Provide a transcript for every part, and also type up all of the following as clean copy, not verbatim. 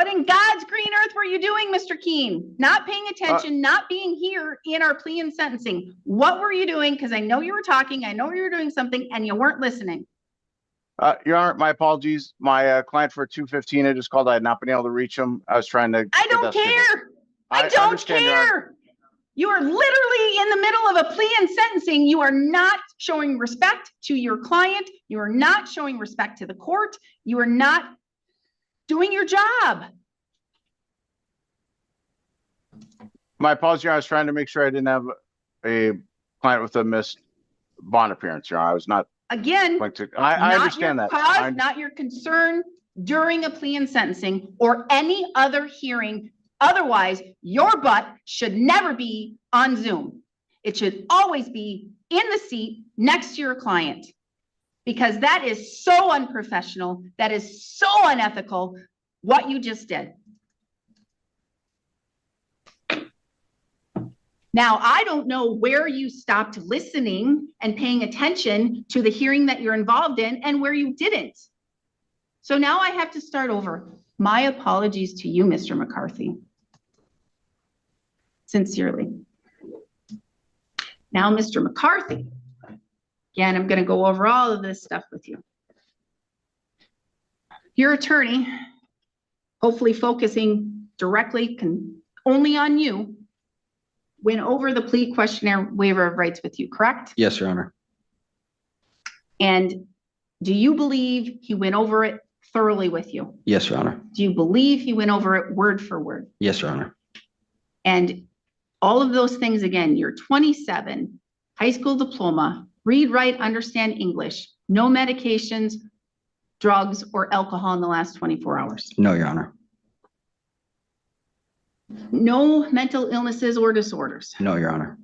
What in God's green earth were you doing, Mr. Keene? Not paying attention, not being here in our plea and sentencing. What were you doing? Because I know you were talking, I know you were doing something, and you weren't listening. Your Honor, my apologies. My client for 215, I just called. I had not been able to reach him. I was trying to. I don't care. I don't care. You are literally in the middle of a plea and sentencing. You are not showing respect to your client. You are not showing respect to the court. You are not doing your job. My apologies, Your Honor. I was trying to make sure I didn't have a client with a missed bond appearance, Your Honor. I was not. Again, I understand that. Cause, not your concern during a plea and sentencing or any other hearing. Otherwise, your butt should never be on Zoom. It should always be in the seat next to your client, because that is so unprofessional. That is so unethical, what you just did. Now, I don't know where you stopped listening and paying attention to the hearing that you're involved in and where you didn't. So now I have to start over. My apologies to you, Mr. McCarthy. Sincerely. Now, Mr. McCarthy, again, I'm going to go over all of this stuff with you. Your attorney, hopefully focusing directly only on you, went over the plea questionnaire waiver of rights with you, correct? Yes, Your Honor. And do you believe he went over it thoroughly with you? Yes, Your Honor. Do you believe he went over it word for word? Yes, Your Honor. And all of those things, again, you're 27, high school diploma, read, write, understand English, no medications, drugs, or alcohol in the last 24 hours. No, Your Honor. No mental illnesses or disorders. No, Your Honor.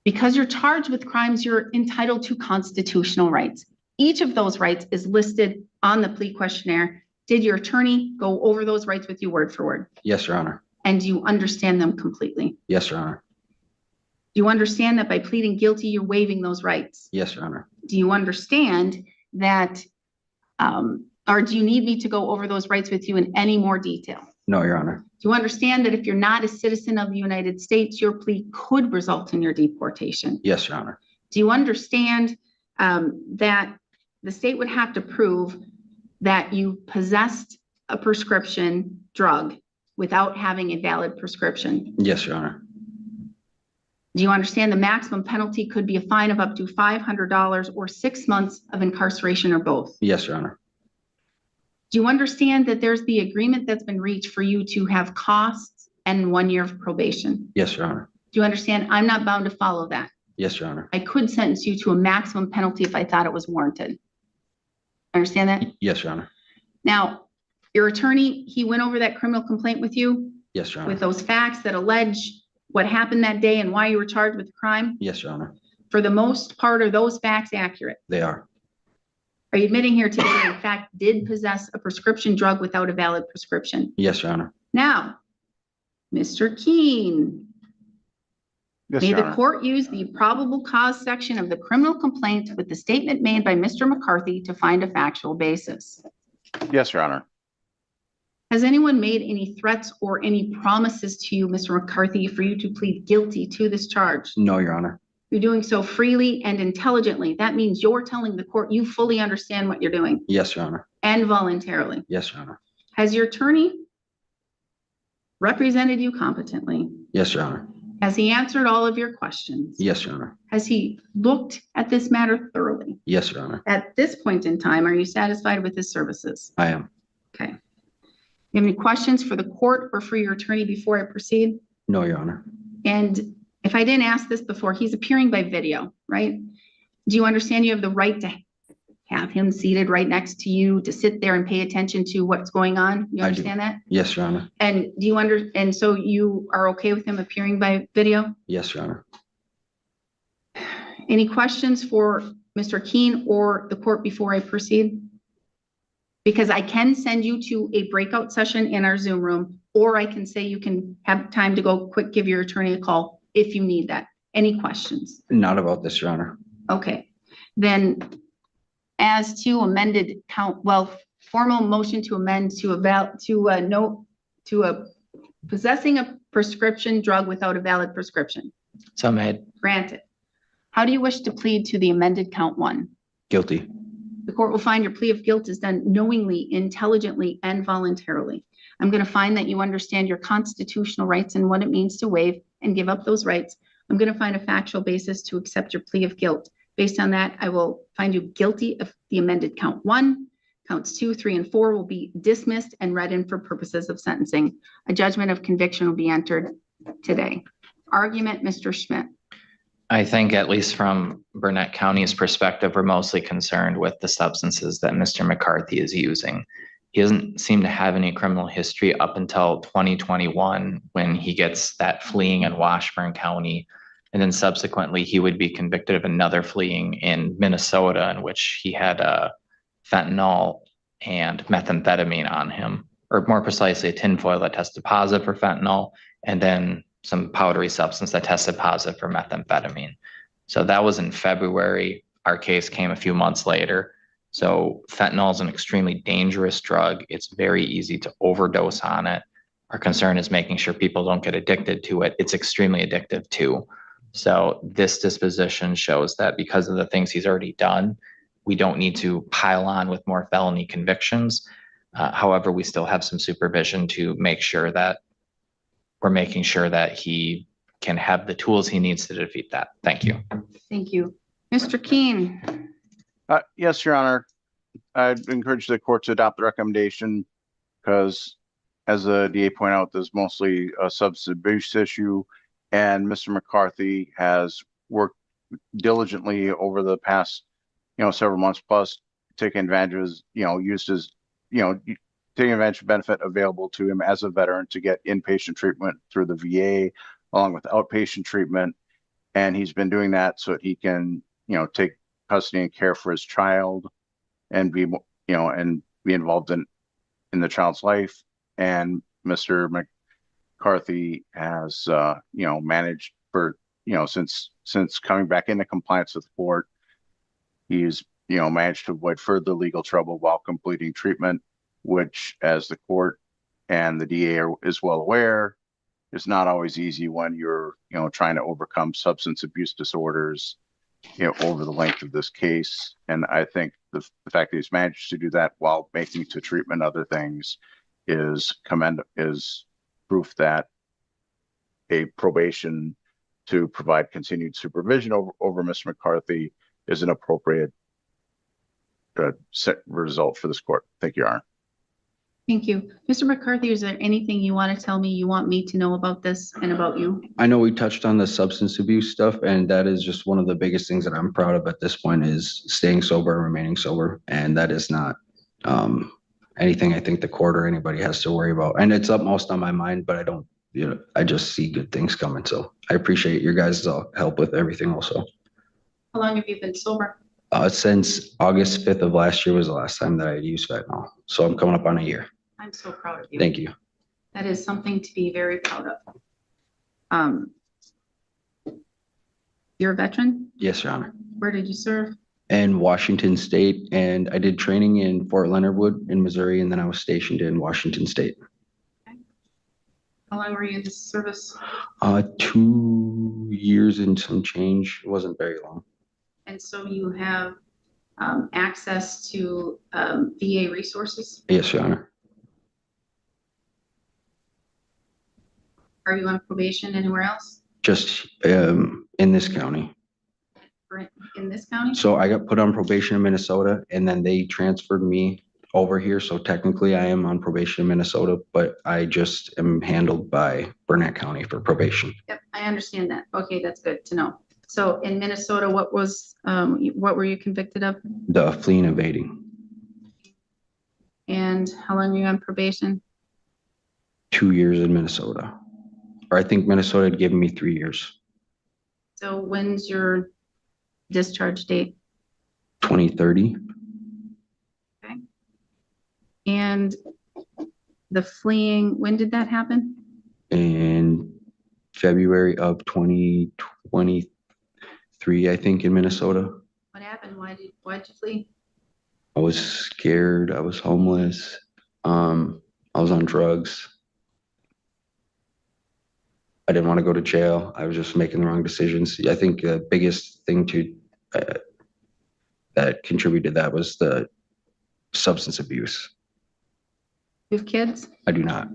Because you're charged with crimes, you're entitled to constitutional rights. Each of those rights is listed on the plea questionnaire. Did your attorney go over those rights with you word for word? Yes, Your Honor. And do you understand them completely? Yes, Your Honor. Do you understand that by pleading guilty, you're waiving those rights? Yes, Your Honor. Do you understand that, or do you need me to go over those rights with you in any more detail? No, Your Honor. Do you understand that if you're not a citizen of the United States, your plea could result in your deportation? Yes, Your Honor. Do you understand that the state would have to prove that you possessed a prescription drug without having a valid prescription? Yes, Your Honor. Do you understand the maximum penalty could be a fine of up to $500 or 6 months of incarceration or both? Yes, Your Honor. Do you understand that there's the agreement that's been reached for you to have costs and 1 year of probation? Yes, Your Honor. Do you understand I'm not bound to follow that? Yes, Your Honor. I could sentence you to a maximum penalty if I thought it was warranted. Understand that? Yes, Your Honor. Now, your attorney, he went over that criminal complaint with you? Yes, Your Honor. With those facts that allege what happened that day and why you were charged with the crime? Yes, Your Honor. For the most part, are those facts accurate? They are. Are you admitting here today that in fact did possess a prescription drug without a valid prescription? Yes, Your Honor. Now, Mr. Keene, Yes, may Your the Honor. court use the probable cause section of the criminal complaint with the statement made by Mr. McCarthy to find a factual basis? Yes, Your Honor. Has anyone made any threats or any promises to you, Mr. McCarthy, for you to plead guilty to this charge? No, Your Honor. You're doing so freely and intelligently. That means you're telling the court you fully understand what you're doing. Yes, Your Honor. And voluntarily. Yes, Your Honor. Has your attorney represented you competently? Yes, Your Honor. Has he answered all of your questions? Yes, Your Honor. Has he looked at this matter thoroughly? Yes, Your Honor. At this point in time, are you satisfied with his services? I am. Okay. You have any questions for the court or for your attorney before I proceed? No, Your Honor. And if I didn't ask this before, he's appearing by video, right? Do you understand you have the right to have him seated right next to you, to sit there and pay attention to what's going on? You understand that? Yes, Your Honor. And do you and so you are okay with him appearing by video? Yes, Your Honor. Any questions for Mr. Keene or the court before I proceed? Because I can send you to a breakout session in our Zoom room, or I can say you can have time to go quick, give your attorney a call if you need that. Any questions? Not about this, Your Honor. Okay, then as to amended count, well, formal motion to amend possessing a prescription drug without a valid prescription? So made. Granted. How do you wish to plead to the amended count one? Guilty. The court will find your plea of guilt is done knowingly, intelligently, and voluntarily. I'm going to find that you understand your constitutional rights and what it means to waive and give up those rights. I'm going to find a factual basis to accept your plea of guilt. Based on that, I will find you guilty of the amended count one. Counts 2, 3, and 4 will be dismissed and read in for purposes of sentencing. A judgment of conviction will be entered today. Argument, Mr. Schmidt. I think at least from Burnett County's perspective, we're mostly concerned with the substances that Mr. McCarthy is using. He doesn't seem to have any criminal history up until 2021 when he gets that fleeing in Washburn County. And then subsequently, he would be convicted of another fleeing in Minnesota in which he had fentanyl and methamphetamine on him, or more precisely, a tinfoil that tested positive for fentanyl, and then some powdery substance that tested positive for methamphetamine. So that was in February. Our case came a few months later. So fentanyl is an extremely dangerous drug. It's very easy to overdose on it. Our concern is making sure people don't get addicted to it. It's extremely addictive too. So this disposition shows that because of the things he's already done, we don't need to pile on with more felony convictions. However, we still have some supervision to make sure that we're making sure that he can have the tools he needs to defeat that. Thank you. Thank you. Mr. Keene. Yes, Your Honor. I'd encourage the court to adopt the recommendation because, as the DA pointed out, there's mostly a substance abuse issue, and Mr. McCarthy has worked diligently over the past, several months plus, taking advantage of taking advantage of benefit available to him as a veteran to get inpatient treatment through the VA, along with outpatient treatment, and he's been doing that so that he can, take custody and care for his child, and be involved in the child's life. And Mr. McCarthy has, managed for, since coming back into compliance with the court, he's, managed to avoid further legal trouble while completing treatment, which, as the court and the DA is well aware, is not always easy when you're, trying to overcome substance abuse disorders, over the length of this case. And I think the fact that he's managed to do that while making it to treatment other things is proof that a probation to provide continued supervision over Mr. McCarthy is an appropriate set result for this court. Thank you, Your Honor. Thank you. Mr. McCarthy, is there anything you want to tell me you want me to know about this and about you? I know we touched on the substance abuse stuff, and that is just one of the biggest things that I'm proud of at this point is staying sober and remaining sober. And that is not anything I think the court or anybody has to worry about. And it's upmost on my mind, but I don't, I just see good things coming. So I appreciate your guys' help with everything also. How long have you been sober? Since August 5th of last year was the last time that I used fentanyl. So I'm coming up on a year. I'm so proud of you. Thank you. That is something to be very proud of. You're a veteran? Yes, Your Honor. Where did you serve? In Washington State, and I did training in Fort Leonard Wood in Missouri, and then I was stationed in Washington State. Okay. How long were you in this service? 2 years and some change. It wasn't very long. And so you have access to VA resources? Yes, Your Honor. Are you on probation anywhere else? Just in this county. In this county? So I got put on probation in Minnesota, and then they transferred me over here. So technically I am on probation in Minnesota, but I just am handled by Burnett County for probation. Yep, I understand that. Okay, that's good to know. So in Minnesota, what were you convicted of? The fleeing evading. And how long were you on probation? 2 years in Minnesota. Or I think Minnesota had given me 3 years. So when's your discharge date? 2030. Okay. And the fleeing, when did that happen? In February of 2023, I think, in Minnesota. What happened? Why'd you flee? I was scared. I was homeless. I was on drugs. I didn't want to go to jail. I was just making the wrong decisions. I think the biggest thing that contributed to that was the substance abuse. You have kids? I do not.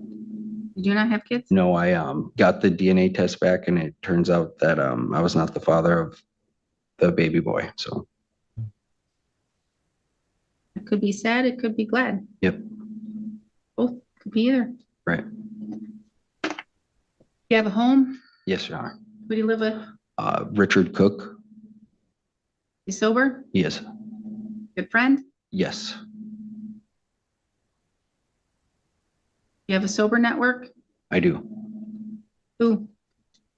You do not have kids? No, I got the DNA test back, and it turns out that I was not the father of the baby boy. So It could be sad, it could be glad. Yep. Both could be either. Right. You have a home? Yes, Your Honor. Who do you live with? Richard Cook. You sober? Yes. Good friend? Yes. You have a sober network? I do. Who?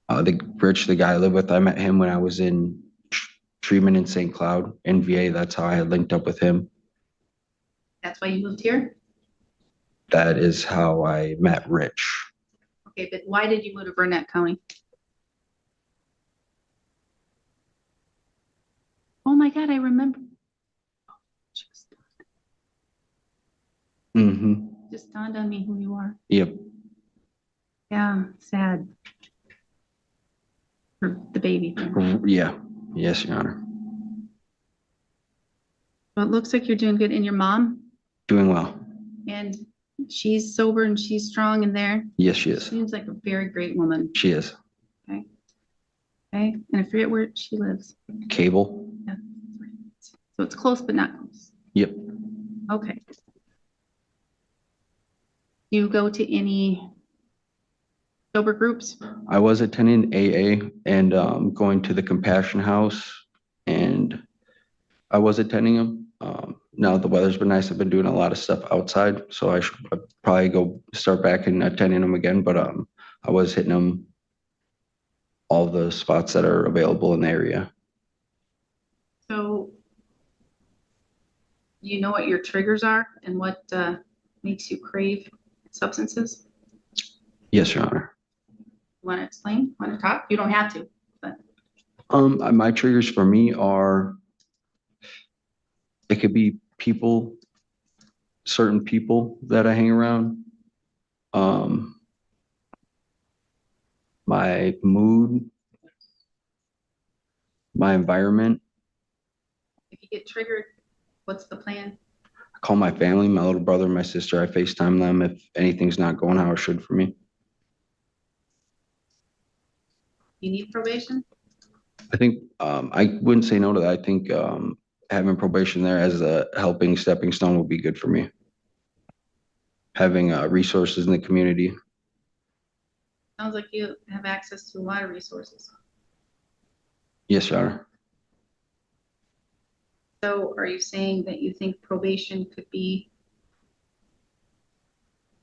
The guy I live with, I met him when I was in treatment in St. Cloud in VA. That's how I had linked up with him. That's why you moved here? That is how I met Rich. Okay, but why did you move to Burnett County? Oh my God, I remember. Mm-hmm. Just dawned on me who you are. Yep. Yeah, sad. For the baby thing. Yeah. Yes, Your Honor. Well, it looks like you're doing good. And your mom? Doing well. And she's sober and she's strong in there. Yes, she is. Seems like a very great woman. She is. Okay. And I forget where she lives. Cable. Yeah, that's right. So it's close, but not close. Yep. Okay. You go to any sober groups? I was attending AA and going to the Compassion House, and I was attending them. Now the weather's been nice. I've been doing a lot of stuff outside, so I should probably go start back and attending them again. But I was hitting them all the spots that are available in the area. So you know what your triggers are and what makes you crave substances? Yes, Your Honor. Want to explain? Want to talk? You don't have to, but My triggers for me are, it could be people, certain people that I hang around. My mood, my environment. if you get triggered, what's the plan? I call my family, my little brother, my sister. I FaceTime them if anything's not going how it should for me. You need probation? I think I wouldn't say no to that. I think having probation there as a helping stepping stone would be good for me. Having resources in the community. Sounds like you have access to a lot of resources. Yes, Your Honor. So are you saying that you think probation could be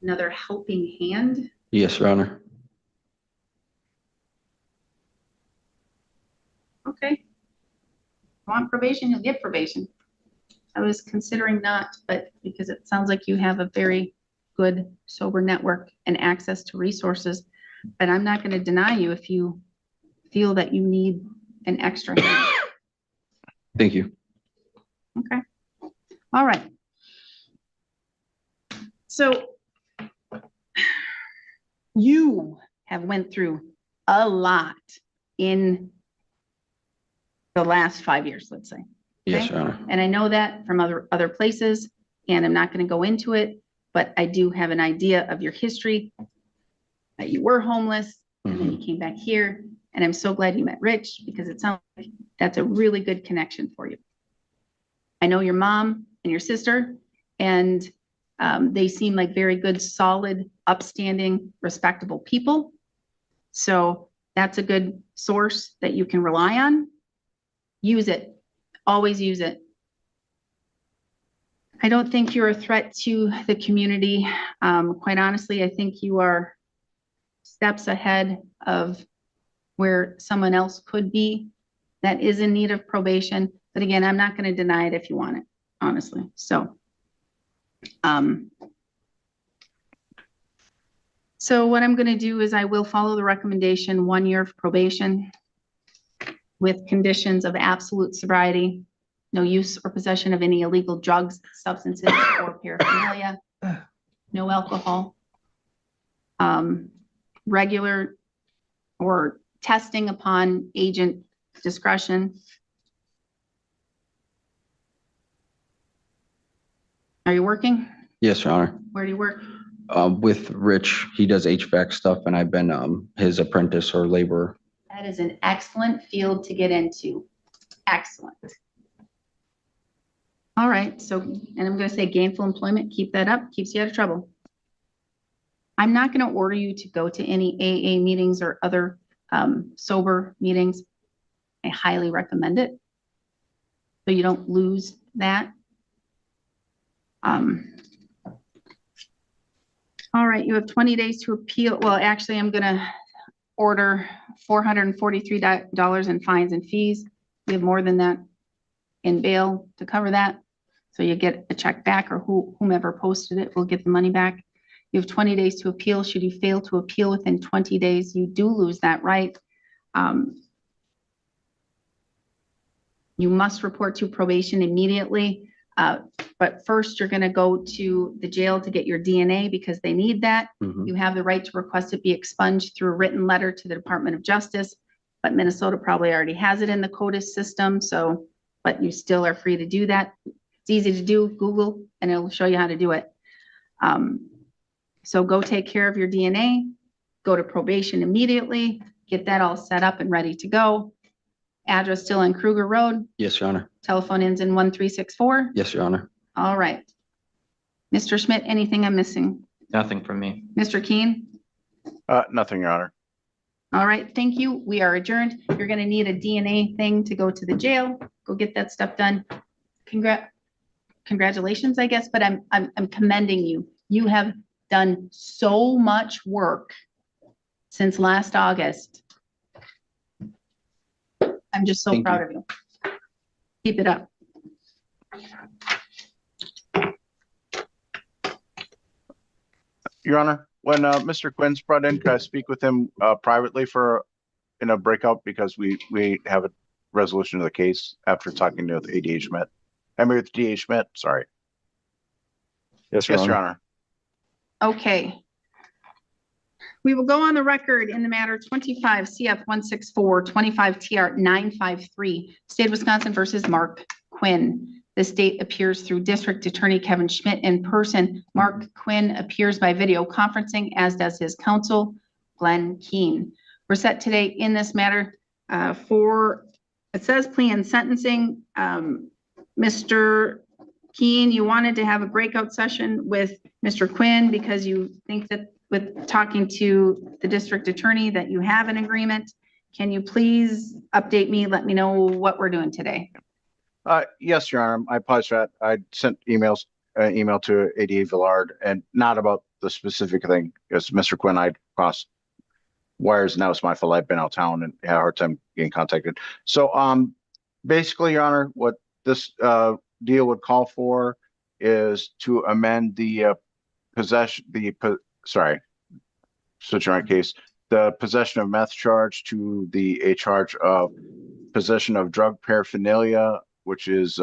another helping hand? Yes, Your Honor. Okay. Want probation, you'll get probation. I was considering not, but because it sounds like you have a very good sober network and access to resources, but I'm not going to deny you if you feel that you need an extra hand. Thank you. Okay. All right. So you have went through a lot in the last 5 years, let's say. Yes, Okay. Your Honor. And I know that from other places, and I'm not going to go into it, but I do have an idea of your history, that you were homeless, and then you came back here, and I'm so glad you met Rich, because it sounds like that's a really good connection for you. I know your mom and your sister, and they seem like very good, solid, upstanding, respectable people. So that's a good source that you can rely on. Use it. Always use it. I don't think you're a threat to the community. Quite honestly, I think you are steps ahead of where someone else could be that is in need of probation. But again, I'm not going to deny it if you want it, honestly. So, what I'm going to do is I will follow the recommendation, 1 year of probation with conditions of absolute sobriety No use or possession of any illegal drugs, substances, or paraphernalia. No alcohol. Regular or testing upon agent discretion. Are you working? Yes, Your Honor. Where do you work? With Rich, he does HVAC stuff and I've been, his apprentice or laborer. That is an excellent field to get into. Excellent. All right, so, and I'm gonna say gainful employment, keep that up, keeps you out of trouble. I'm not gonna order you to go to any AA meetings or other sober meetings. I highly recommend it. So you don't lose that. All right, you have 20 days to appeal. Well, actually, I'm gonna order $443 in fines and fees. We have more than that in bail to cover that. So you get a check back, or whomever posted it will get the money back. You have 20 days to appeal. Should you fail to appeal within 20 days, you do lose that right. You must report to probation immediately. But first, you're gonna go to the jail to get your DNA because they need that. Mhm. You have the right to request it be expunged through a written letter to the Department of Justice, but Minnesota probably already has it in the CODIS system, so, but you still are free to do that. It's easy to do, Google, and it'll show you how to do it. So go take care of your DNA, go to probation immediately, get that all set up and ready to go. Address still on Kruger Road, Yes, Your Honor. telephone ends in 1364. Yes, Your Honor. All right. Mr. Schmidt, anything I'm missing? Nothing from me. Mr. Keen? Nothing, Your Honor. All right, thank you. We are adjourned. You're gonna need a DNA thing to go to the jail. Go get that stuff done. Congratulations, I guess, but I'm commending you. You have done so much work since last August. I'm just so Thank proud you. of you. Keep it up. Your Honor, when Mr. Quinn's brought in, can I speak with him privately in a breakout, because we have a resolution of the case after talking to the ADA Schmidt. I mean, with DA Schmidt, sorry. Yes, Yes, Your Honor. Okay. We will go on the record in the matter 25 CF 164, 25 TR 953, State of Wisconsin versus Mark Quinn. The state appears through District Attorney Kevin Schmidt in person. Mark Quinn appears by video conferencing, as does his counsel, Glenn Keene. We're set today in this matter for, it says plea and sentencing. Mr. Keene, you wanted to have a breakout session with Mr. Quinn because you think that with talking to the district attorney that you have an agreement. Can you please update me, let me know what we're doing today? Yes, Your Honor. I apologize for that. I sent email to ADA Villard, and not about the specific thing, because Mr. Quinn, I crossed wires, and that was my fault. I've been out of town and had a hard time getting contacted. So basically, Your Honor, what this deal would call for is to amend the switching right case, the possession of meth charge to a charge of possession of drug paraphernalia, which is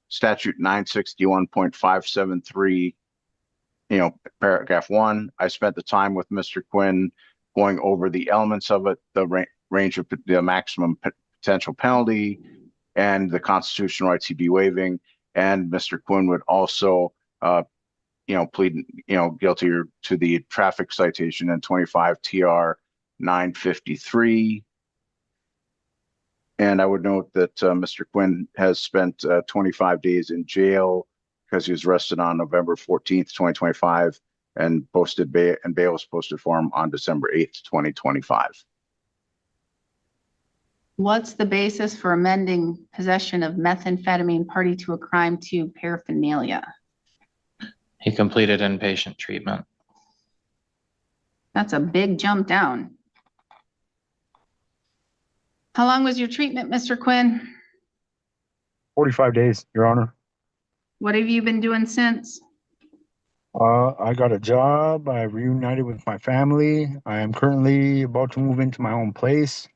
statute 961.573, paragraph 1. I spent the time with Mr. Quinn going over the elements of it, the range of the maximum potential penalty, and the constitutional rights he'd be waiving. And Mr. Quinn would also plead, guilty to the traffic citation in 25 TR 953. And I would note that Mr. Quinn has spent 25 days in jail because he was arrested on November 14th, 2025, and bail was posted for him on December 8th, 2025. What's the basis for amending possession of methamphetamine party to a crime to paraphernalia? He completed inpatient treatment. That's a big jump down. How long was your treatment, Mr. Quinn? 45 days, Your Honor. What have you been doing since? I got a job. I reunited with my family. I am currently about to move into my own place,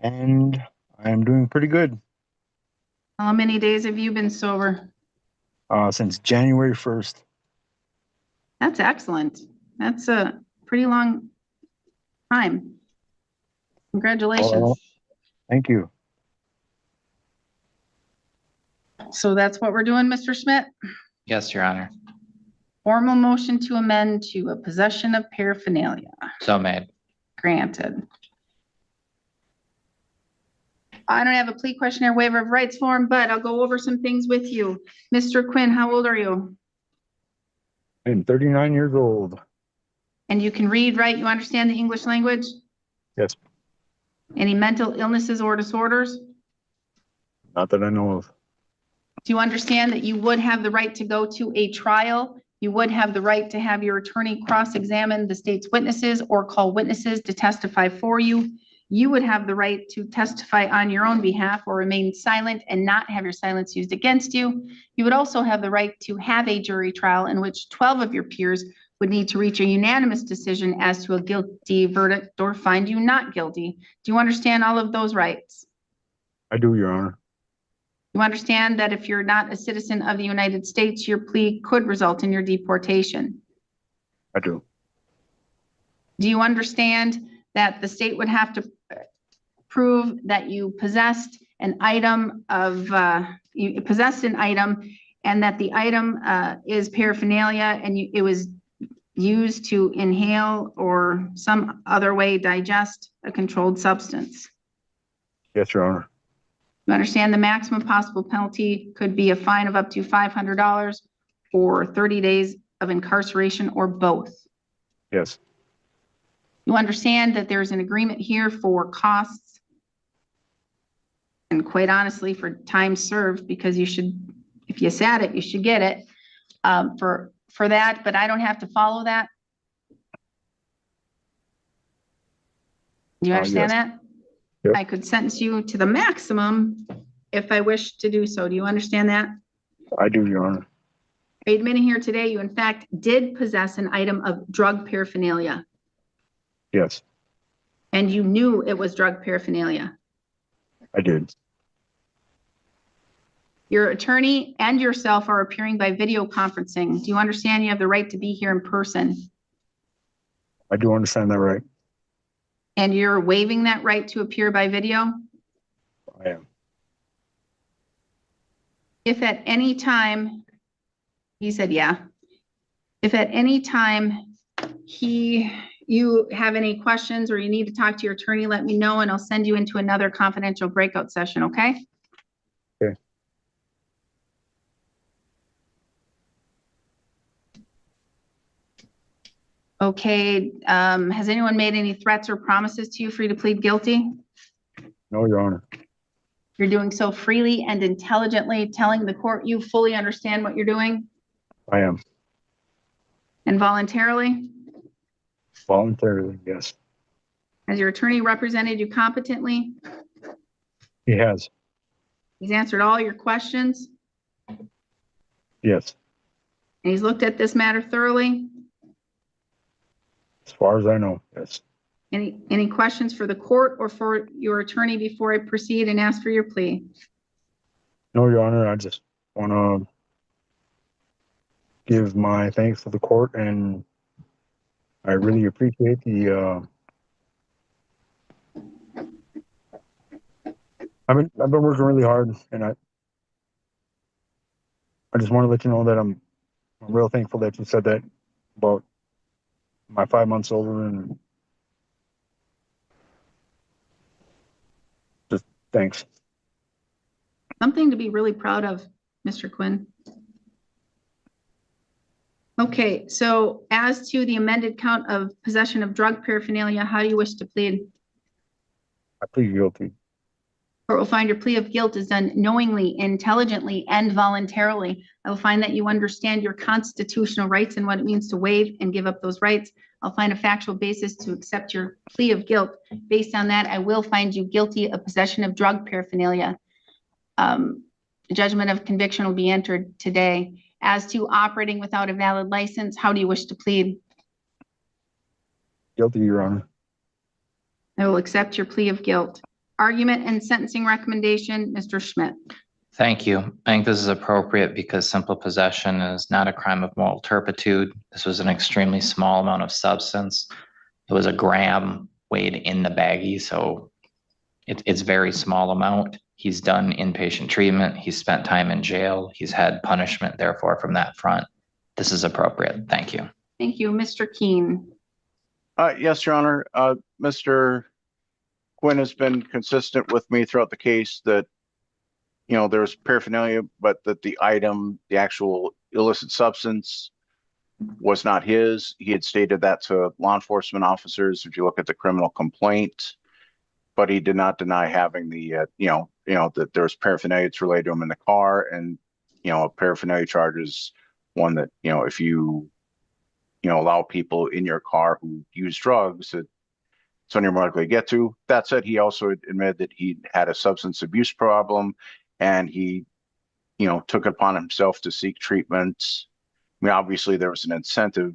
and I am doing pretty good. How many days have you been sober? Since January 1st. That's excellent. That's a pretty long time. Congratulations. Thank you. So that's what we're doing, Mr. Schmidt? Yes, Your Honor. Formal motion to amend to a possession of paraphernalia. So made. Granted. I don't have a plea questionnaire waiver of rights form, but I'll go over some things with you. Mr. Quinn, how old are you? I'm 39 years old. And you can read, write, you understand the English language? Yes, Any mental illnesses or disorders? not that I know of. Do you understand that you would have the right to go to a trial? You would have the right to have your attorney cross-examine the state's witnesses or call witnesses to testify for you. You would have the right to testify on your own behalf or remain silent and not have your silence used against you. You would also have the right to have a jury trial in which 12 of your peers would need to reach a unanimous decision as to a guilty verdict or find you not guilty. Do you understand all of those rights? I do, Your Honor. You understand that if you're not a citizen of the United States, your plea could result in your deportation. I do. Do you understand that the state would have to prove that you possessed an item of, you possessed an item and that the item is paraphernalia and it was used to inhale or some other way digest a controlled substance? Yes, Your Honor. You understand the maximum possible penalty could be a fine of up to $500 or 30 days of incarceration or both. Yes, You understand that there's an agreement here for costs and quite honestly for time served, because you should, if you sat it, you should get it for that, but I don't have to follow that. Do you understand that? Yep. I could sentence you to the maximum if I wish to do so. Do you understand that? I do, Your Honor. Are you admitting here today you in fact did possess an item of drug paraphernalia Yes, and you knew it was drug paraphernalia? I did. Your attorney and yourself are appearing by video conferencing. Do you understand you have the right to be here in person? I do understand that right. And you're waiving that right to appear by video? I am. If at any time, he said, yeah. If at any time you have any questions or you need to talk to your attorney, let me know and I'll send you into another confidential breakout session, okay? Okay. Okay, has anyone made any threats or promises to you for you to plead guilty? No, Your Honor. You're doing so freely and intelligently, telling the court you fully understand what you're doing I am. and voluntarily? Voluntarily, yes. Has your attorney represented you competently? He has. He's answered all your questions Yes. and he's looked at this matter thoroughly? As far as I know, yes. Any questions for the court or for your attorney before I proceed and ask for your plea? No, Your Honor, I just want to give my thanks to the court, and I really appreciate the, I've been working really hard, and I just want to let you know that I'm real thankful that you said that about my 5 months over, and just thanks. Something to be really proud of, Mr. Quinn. Okay, so as to the amended count of possession of drug paraphernalia, how do you wish to plead? I plead guilty. Court will find your plea of guilt is done knowingly, intelligently, and voluntarily. I will find that you understand your constitutional rights and what it means to waive and give up those rights. I'll find a factual basis to accept your plea of guilt. Based on that, I will find you guilty of possession of drug paraphernalia. Judgment of conviction will be entered today. As to operating without a valid license, how do you wish to plead? Guilty, Your Honor. I will accept your plea of guilt. Argument and sentencing recommendation, Mr. Schmidt. Thank you. I think this is appropriate because simple possession is not a crime of moral turpitude. This was an extremely small amount of substance. It was a gram weighed in the baggie, so it's very small amount. He's done inpatient treatment. He's spent time in jail. He's had punishment, therefore, from that front. This is appropriate. Thank you. Thank you. Mr. Keen. Yes, Your Honor. Mr. Quinn has been consistent with me throughout the case that, you know, there's paraphernalia, but that the item, the actual illicit substance was not his. He had stated that to law enforcement officers, if you look at the criminal complaint, but he did not deny having the, that there's paraphernalia that's related to him in the car. And, a paraphernalia charge is one that, if you allow people in your car who use drugs, it's something you're more likely to get to. That said, he also admitted that he had a substance abuse problem, and he, took it upon himself to seek treatment. I mean, obviously there was an incentive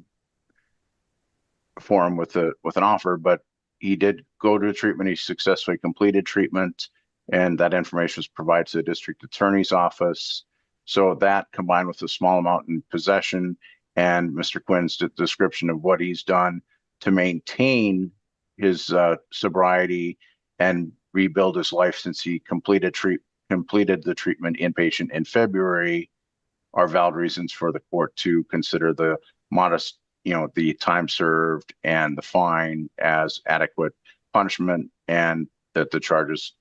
for him with an offer, but he did go to treatment. He successfully completed treatment, and that information was provided to the district attorney's office. So that, combined with a small amount in possession and Mr. Quinn's description of what he's done to maintain his sobriety and rebuild his life since he completed the treatment inpatient in February, are valid reasons for the court to consider the modest, the time served and the fine as adequate punishment, and that the charges,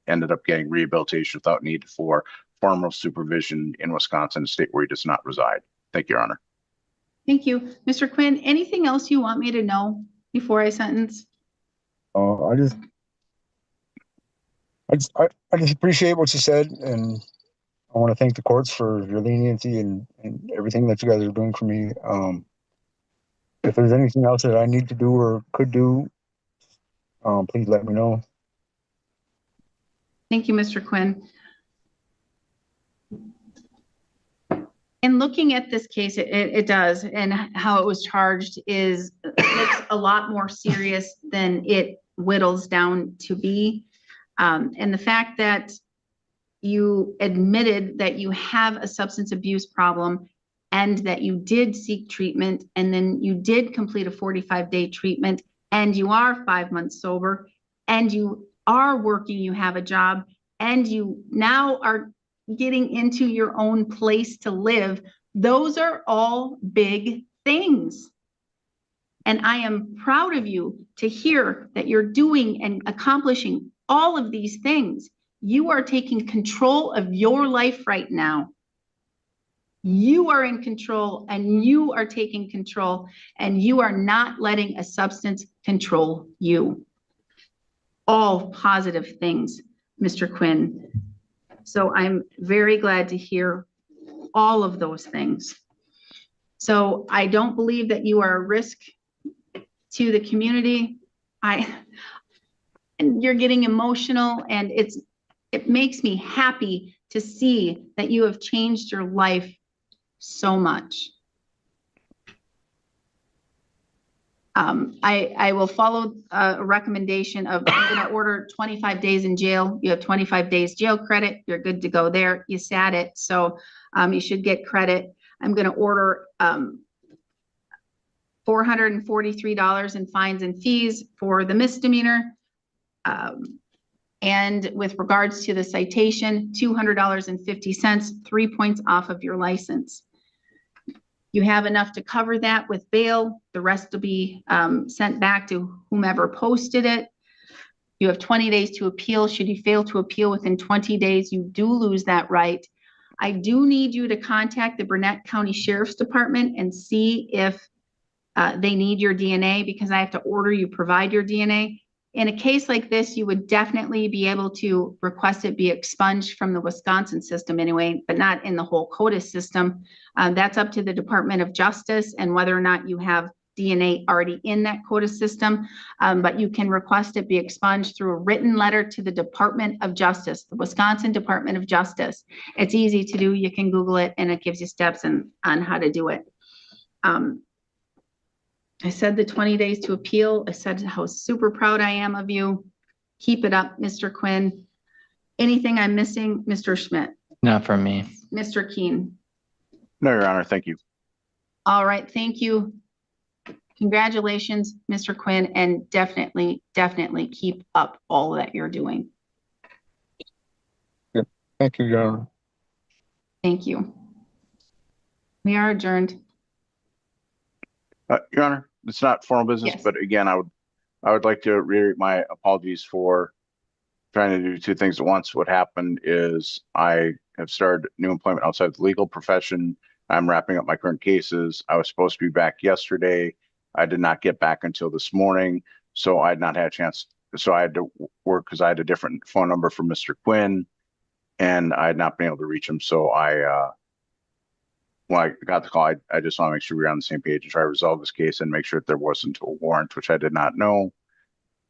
ended up getting rehabilitation without need for formal supervision in Wisconsin, a state where he does not reside. Thank you, Your Honor. Thank you. Mr. Quinn, anything else you want me to know before I sentence? I just appreciate what you said, and I want to thank the courts for your leniency and everything that you guys are doing for me. If there's anything else that I need to do or could do, please let me know. Thank you, Mr. Quinn. In looking at this case, it does, and how it was charged looks a lot more serious than it whittles down to be. And the fact that you admitted that you have a substance abuse problem and that you did seek treatment, and then you did complete a 45-day treatment, and you are 5 months sober, and you are working, you have a job, and you now are getting into your own place to live. Those are all big things. And I am proud of you to hear that you're doing and accomplishing all of these things. You are taking control of your life right now. You are in control, and you are taking control, and you are not letting a substance control you. All positive things, Mr. Quinn. So I'm very glad to hear all of those things. So I don't believe that you are a risk to the community. And you're getting emotional, and it makes me happy to see that you have changed your life so much. I will follow a recommendation of, I'm going to order 25 days in jail. You have 25 days jail credit. You're good to go there. You sat it. So you should get credit. I'm going to order $443 in fines and fees for the misdemeanor. And with regards to the citation, $200.50, 3 points off of your license. You have enough to cover that with bail. The rest will be sent back to whomever posted it. You have 20 days to appeal. Should you fail to appeal within 20 days, you do lose that right. I do need you to contact the Burnett County Sheriff's Department and see if they need your DNA, because I have to order you provide your DNA. In a case like this, you would definitely be able to request it be expunged from the Wisconsin system anyway, but not in the whole CODIS system. That's up to the Department of Justice and whether or not you have DNA already in that CODIS system. But you can request it be expunged through a written letter to the Department of Justice, the Wisconsin Department of Justice. It's easy to do. You can Google it, and it gives you steps on how to do it. I said the 20 days to appeal. I said how super proud I am of you. Keep it up, Mr. Quinn. Anything I'm missing, Mr. Schmidt? Not from me. Mr. Keen? No, Your Honor, thank you. All right, thank you. Congratulations, Mr. Quinn, and definitely keep up all that you're doing. Thank you, Your Honor. Thank you. We are adjourned. Your Honor, it's not formal business, Yes. but again, I would like to reiterate my apologies for trying to do two things at once. What happened is I have started new employment outside the legal profession. I'm wrapping up my current cases. I was supposed to be back yesterday. I did not get back until this morning, so I had not had a chance. So I had to work because I had a different phone number for Mr. Quinn, and I had not been able to reach him. So when I got the call, I just want to make sure we're on the same page and try to resolve this case and make sure that there wasn't a warrant, which I did not know.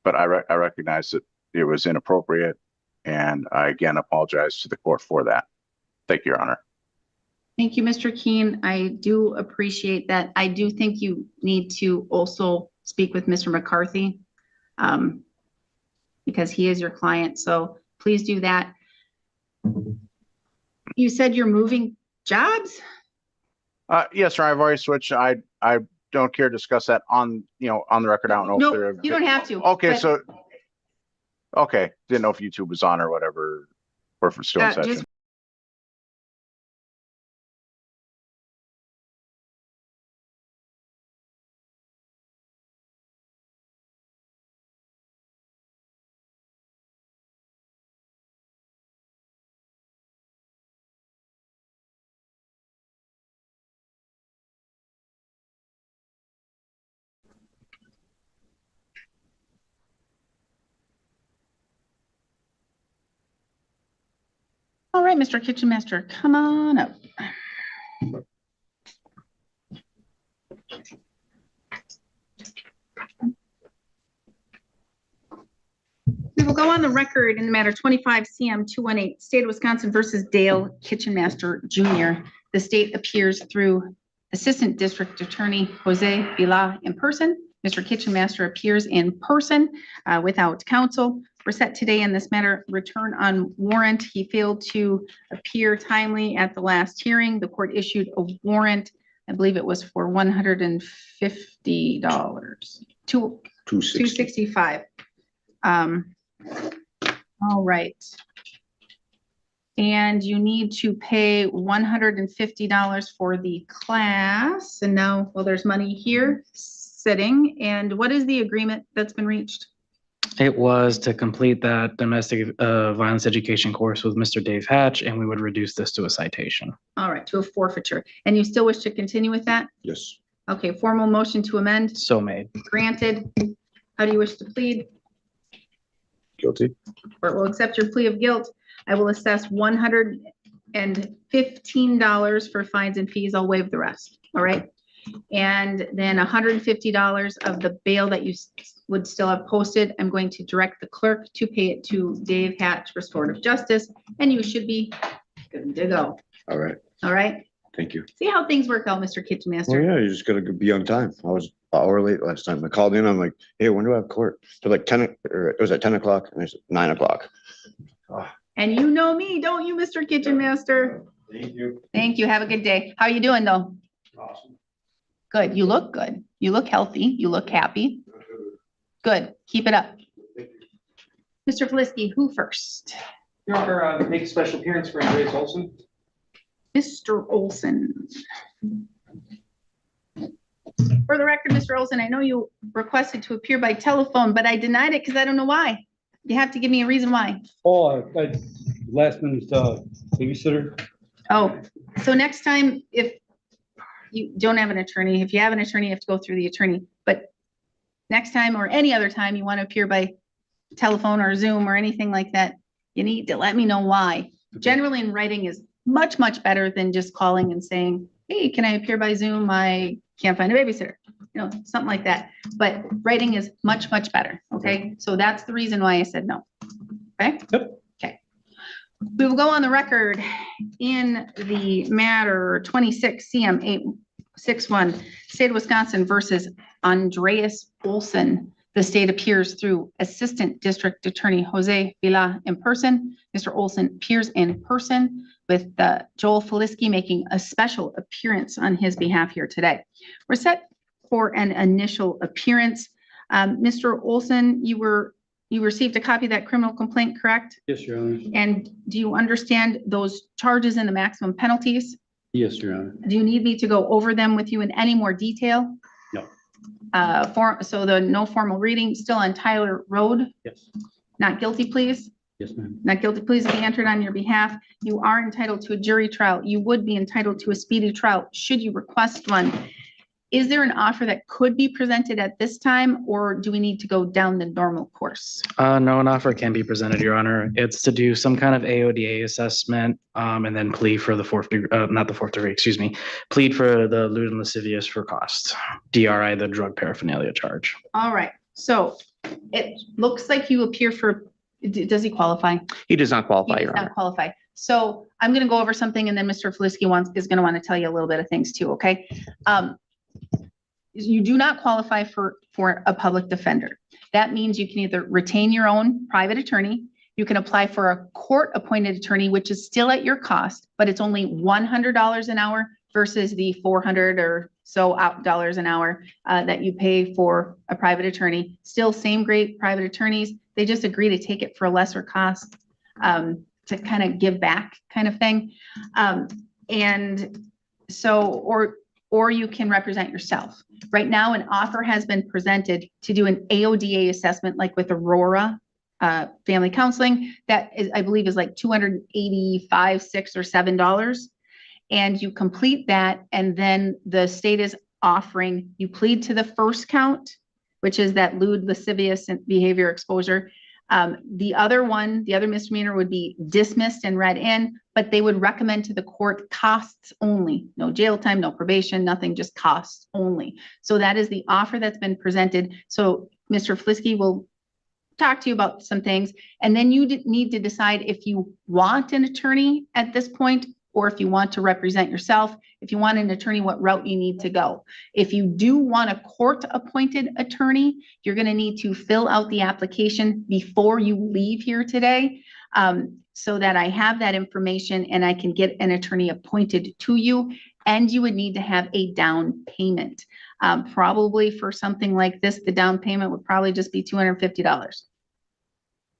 But I recognize that it was inappropriate, and I again apologize to the court for that. Thank you, Your Honor. Thank you, Mr. Keen. I do appreciate that. I do think you need to also speak with Mr. McCarthy because he is your client. So please do that. You said you're moving jobs? Yes, sir. I've already switched. I don't care to discuss that on the record. I don't know if No, there. you don't have to. Okay, but, so okay, didn't know if YouTube was on or whatever, or if it's still in session. just all right, Mr. Kitchen Master, come on up. We will go on the record in the matter 25 CM 218, State of Wisconsin versus Dale Kitchen Master Jr. The state appears through Assistant District Attorney Jose Vila in person. Mr. Kitchen Master appears in person without counsel. We're set today in this matter, return on warrant. He failed to appear timely at the last hearing. The court issued a warrant. I believe it was for $150. $265. All right. And you need to pay $150 for the class. And now, well, there's money here sitting. And what is the agreement that's been reached? It was to complete that domestic violence education course with Mr. Dave Hatch, and we would reduce this to a citation. All right, to a forfeiture. And you still wish to continue with that? Yes. Okay, formal motion to amend, So made. granted. How do you wish to plead? Guilty. Court will accept your plea of guilt. I will assess $115 for fines and fees. I'll waive the rest. All right. And then $150 of the bail that you would still have posted. I'm going to direct the clerk to pay it to Dave Hatch Restorative Justice, and you should be good to go. All right, All right. thank you. See how things work out, Mr. Kitchen Well, Master. yeah, you just gotta be on time. I was an hour late last time. I called in, I'm like, hey, when do I have court? They're like 10, or it was at 10 o'clock, and it's 9 o'clock. And you know me, don't you, Mr. Kitchen Master? Thank you. Thank you. Have a good day. How are you doing though? Awesome. Good. You look good. You look healthy. You look happy. Good. Keep it up. Mr. Felisky, who first? Your Honor, make a special appearance for Andreas Olson. Mr. Olson. For the record, Mr. Olson, I know you requested to appear by telephone, but I denied it because I don't know why. You have to give me a reason why. Oh, I last minute babysitter. Oh, so next time, if you don't have an attorney, if you have an attorney, you have to go through the attorney. But next time or any other time you want to appear by telephone or Zoom or anything like that, you need to let me know why. Generally in writing is much, much better than just calling and saying, hey, can I appear by Zoom? I can't find a babysitter, you know, something like that. But writing is much, much better. Okay, so that's the reason why I said no. Okay. Yep. Okay. We will go on the record in the matter 26 CM 861, State of Wisconsin versus Andreas Olson. The state appears through Assistant District Attorney Jose Vila in person. Mr. Olson appears in person with Joel Feliski making a special appearance on his behalf here today. We're set for an initial appearance. Mr. Olson, you received a copy of that criminal complaint, correct? Yes, Your Honor. And do you understand those charges and the maximum penalties? Yes, Your Honor. Do you need me to go over them with you in any more detail? No. So the no formal reading, still on Tyler Road, Yes. not guilty pleas? Yes, ma'am. Not guilty pleas will be entered on your behalf. You are entitled to a jury trial. You would be entitled to a speedy trial should you request one. Is there an offer that could be presented at this time, or do we need to go down the normal course? No, an offer can be presented, Your Honor. It's to do some kind of AODA assessment, and then plead for the not the fourth degree, excuse me, plead for the lewd and lascivious for cost, DRI, the drug paraphernalia charge. All right, so it looks like you appear for, does he qualify? He does not He qualify, does Your not Honor. qualify. So I'm going to go over something, and then Mr. Feliski is going to want to tell you a little bit of things too, okay? You do not qualify for a public defender. That means you can either retain your own private attorney, you can apply for a court-appointed attorney, which is still at your cost, but it's only $100 an hour versus the $400 or so dollars an hour that you pay for a private attorney. Still same great private attorneys. They just agree to take it for a lesser cost to kind of give back kind of thing. And so, or you can represent yourself. Right now, an offer has been presented to do an AODA assessment, like with Aurora Family Counseling. That is, I believe, is like $285, $6 or $7. And you complete that, and then the state is offering, you plead to the first count, which is that lewd, lascivious behavior exposure. The other misdemeanor would be dismissed and read in, but they would recommend to the court costs only, no jail time, no probation, nothing, just costs only. So that is the offer that's been presented. So Mr. Feliski will talk to you about some things, and then you need to decide if you want an attorney at this point, or if you want to represent yourself. If you want an attorney, what route you need to go. If you do want a court-appointed attorney, you're going to need to fill out the application before you leave here today, so that I have that information and I can get an attorney appointed to you. And you would need to have a down payment. Probably for something like this, the down payment would probably just be $250.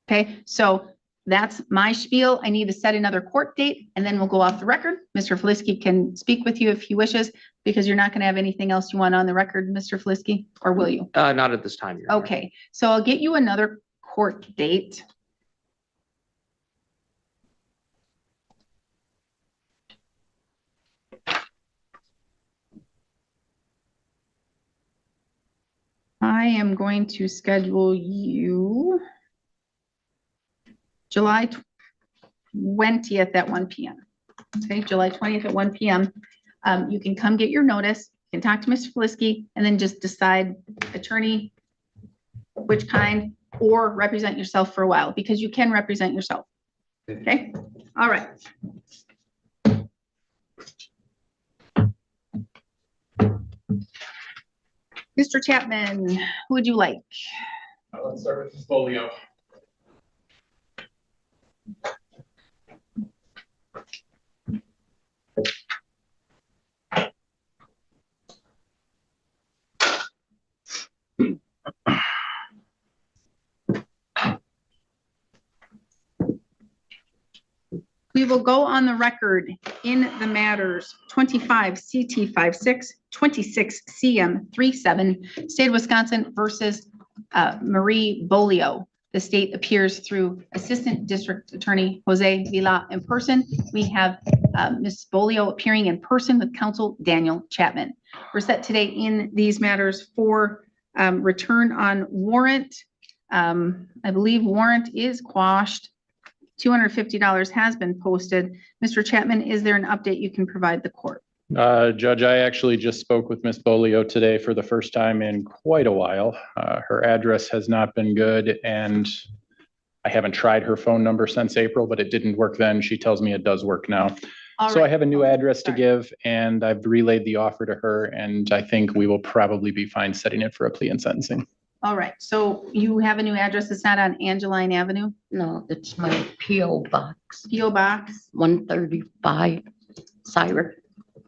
Okay, so that's my spiel. I need to set another court date, and then we'll go off the record. Mr. Feliski can speak with you if he wishes, because you're not going to have anything else you want on the record, Mr. Feliski, or will you? Not at this time, Your Honor. Okay, so I'll get you another court date. I am going to schedule you July 20th at 1 p.m. Okay, July 20th at 1 p.m. You can come get your notice, you can talk to Mr. Feliski, and then just decide attorney, which kind, or represent yourself for a while, because you can represent yourself. Okay, all right. Mr. Chapman, who would you like? Let's start with Folio. We will go on the record in the matters 25 CT 56, 26 CM 37, State of Wisconsin versus Marie Bolio. The state appears through Assistant District Attorney Jose Vila in person. We have Ms. Bolio appearing in person with counsel Daniel Chapman. We're set today in these matters for return on warrant. I believe warrant is quashed. $250 has been posted. Mr. Chapman, is there an update you can provide the court? Judge, I actually just spoke with Ms. Bolio today for the first time in quite a while. Her address has not been good, and I haven't tried her phone number since April, but it didn't work then. She tells me it does work now. So I have a new address to give, and I've relayed the offer to her, and I think we will probably be fine setting it for a plea and sentencing. All right, so you have a new address. It's not on Angeline Avenue, No, it's my P.O. Box, PO Box 135, Siren.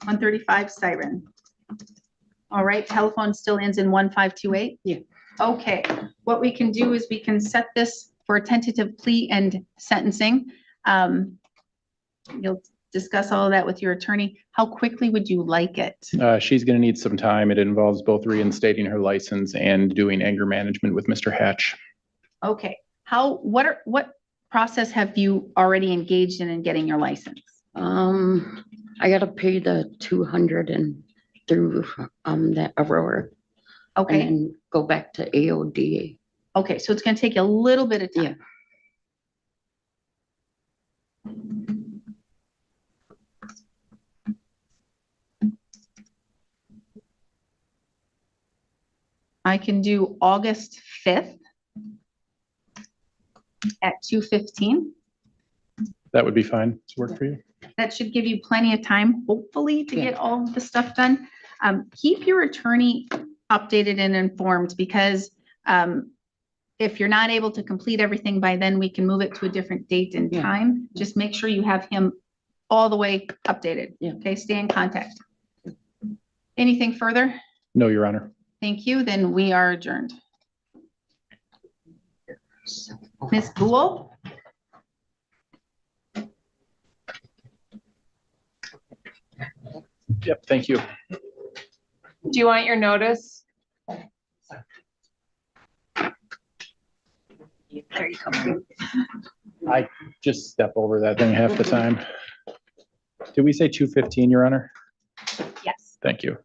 135 Siren. All right, telephone still ends in 1528? Yeah. Okay, what we can do is we can set this for a tentative plea and sentencing. You'll discuss all of that with your attorney. How quickly would you like it? She's going to need some time. It involves both reinstating her license and doing anger management with Mr. Hatch. Okay, what process have you already engaged in getting your license? I gotta pay the 200 and through that Aurora, and Okay, then go back to AODA. okay, so it's gonna take you a little bit of time. I can do August 5th at 2:15. That would be fine. Does it work for you? That should give you plenty of time, hopefully, to Yeah. get all of the stuff done. Keep your attorney updated and informed because if you're not able to complete everything by then, we can move it to a different date and Yeah. time. Just make sure you have him all the way updated. Yeah. Okay, stay in contact. Anything further? No, Your Honor. Thank you. Then we are adjourned. Ms. Buell? Yep, thank you. Do you want your notice? There you go. I just step over that thing half the time. Did we say 2:15, Your Honor? Yes. Thank you.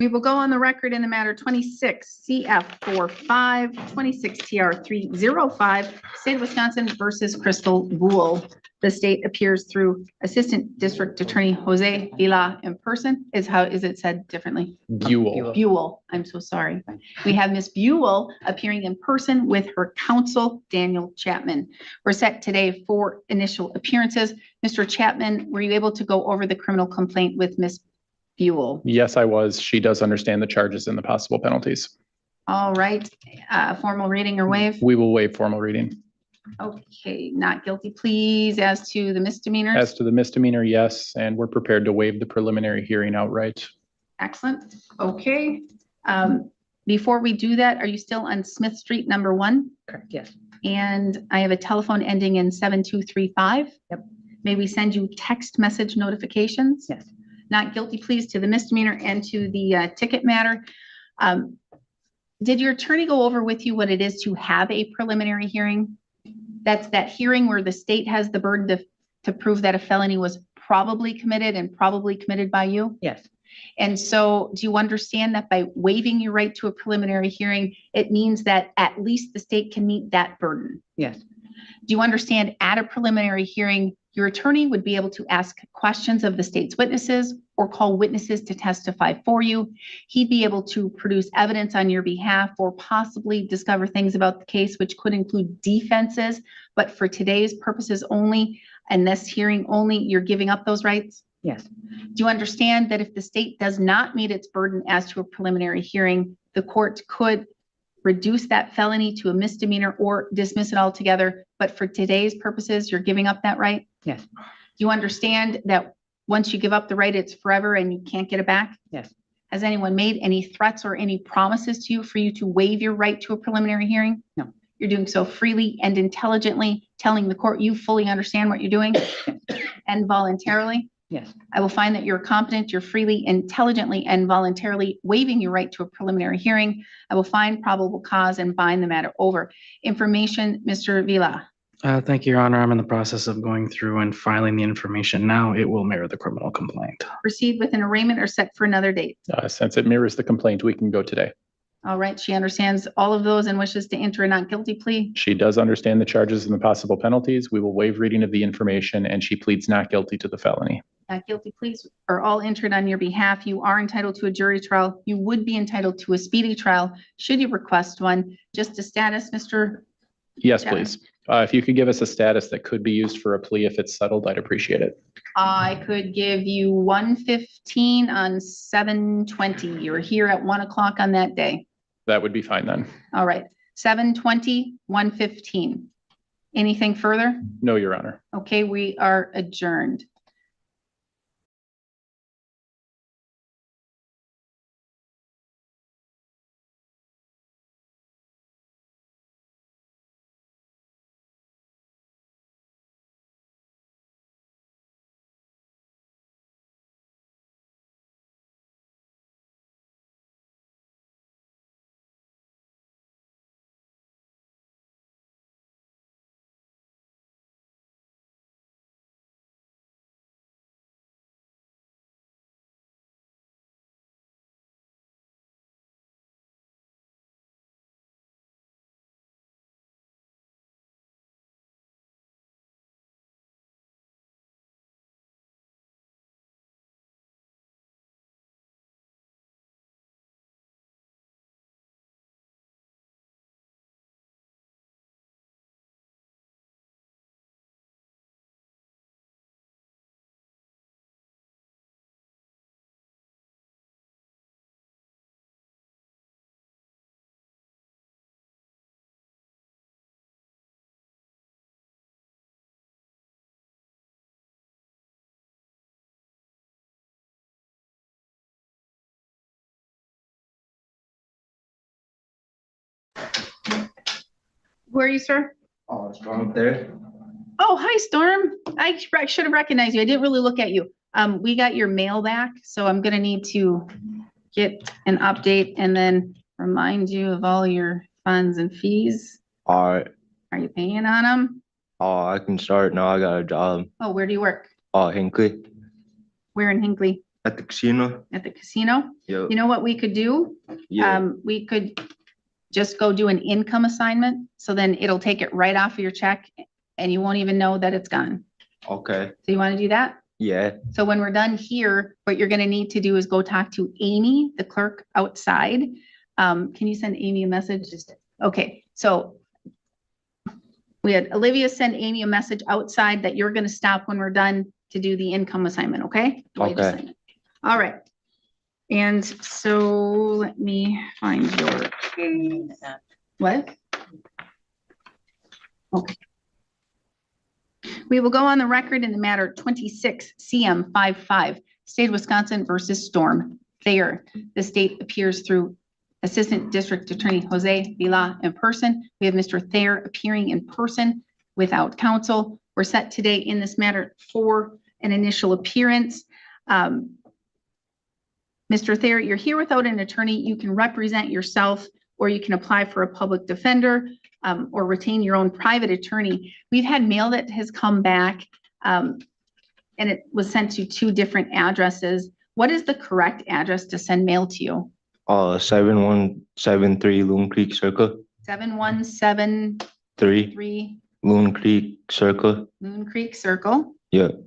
We will go on the record in the matter 26 CF 45, 26 TR 305, State of Wisconsin versus Crystal Buell. The state appears through Assistant District Attorney Jose Vila in person. Is it said differently? Buell. Buell, I'm so sorry. We have Ms. Buell appearing in person with her counsel, Daniel Chapman. We're set today for initial appearances. Mr. Chapman, were you able to go over the criminal complaint with Ms. Buell? Yes, I was. She does understand the charges and the possible penalties. All right, formal reading or waive? We will waive formal reading. Okay, not guilty pleas as to the misdemeanors? As to the misdemeanor, yes, and we're prepared to waive the preliminary hearing outright. Excellent, okay. Before we do that, are you still on Smith Street, number 1? Correct, yes. And I have a telephone ending in 7235. Yep. May we send you text message notifications? Yes. Not guilty pleas to the misdemeanor and to the ticket matter. Did your attorney go over with you what it is to have a preliminary hearing? That's that hearing where the state has the burden to prove that a felony was probably committed and probably committed by you? Yes. And so do you understand that by waiving your right to a preliminary hearing, it means that at least the state can meet that burden? Yes. Do you understand at a preliminary hearing, your attorney would be able to ask questions of the state's witnesses or call witnesses to testify for you? He'd be able to produce evidence on your behalf or possibly discover things about the case, which could include defenses. But for today's purposes only, and this hearing only, you're giving up those rights? Yes. Do you understand that if the state does not meet its burden as to a preliminary hearing, the court could reduce that felony to a misdemeanor or dismiss it altogether? But for today's purposes, you're giving up that right? Yes. Do you understand that once you give up the right, it's forever and you can't get it back? Yes. Has anyone made any threats or any promises to you for you to waive your right to a preliminary hearing? No. You're doing so freely and intelligently, telling the court you fully understand what you're doing and voluntarily? Yes. I will find that you're competent, you're freely, intelligently, and voluntarily waiving your right to a preliminary hearing. I will find probable cause and bind the matter over. Information, Mr. Vila. Thank you, Your Honor. I'm in the process of going through and filing the information now. It will mirror the criminal complaint. Proceed with an arraignment or set for another date. Since it mirrors the complaint, we can go today. All right, she understands all of those and wishes to enter a not guilty plea. She does understand the charges and the possible penalties. We will waive reading of the information, and she pleads not guilty to the felony. Not guilty pleas are all entered on your behalf. You are entitled to a jury trial. You would be entitled to a speedy trial should you request one. Just a status, Mr. Yes, Chapman. please. If you could give us a status that could be used for a plea if it's settled, I'd appreciate it. I could give you 1:15 on 7/20. You're here at 1 o'clock on that day. That would be fine then. All right, 7/20, 1:15. Anything further? No, Your Honor. Okay, we are adjourned. Where are you, sir? Oh, it's wrong there. Oh, hi, Storm. I should have recognized you. I didn't really look at you. We got your mail back, so I'm gonna need to get an update and then remind you of all your funds and fees. All right. Are you paying on them? Oh, I can start now. I got a job. Oh, where do you work? Oh, Hinkley Where in Hinckley? at the casino. At the casino? Yep. You know what we could do? Yeah. We could just go do an income assignment, so then it'll take it right off of your check and you won't even know that it's gone. Okay. So you want to do that? Yeah. So when we're done here, what you're gonna need to do is go talk to Amy, the clerk outside. Can you send Amy a message? Okay, so we had Olivia send Amy a message outside that you're gonna stop when we're done to do the income assignment, okay? The way you Okay. send it. All right. And so let me find your case. What? Okay. We will go on the record in the matter 26 CM 55, State of Wisconsin versus Storm Thayer. The state appears through Assistant District Attorney Jose Vila in person. We have Mr. Thayer appearing in person without counsel. We're set today in this matter for an initial appearance. Mr. Thayer, you're here without an attorney. You can represent yourself, or you can apply for a public defender, or retain your own private attorney. We've had mail that has come back, and it was sent to 2 different addresses. What is the correct address to send mail to you? 7173 Loon Creek Circle. 7173 3 Loon Creek Circle. Moon Creek Circle. Yep.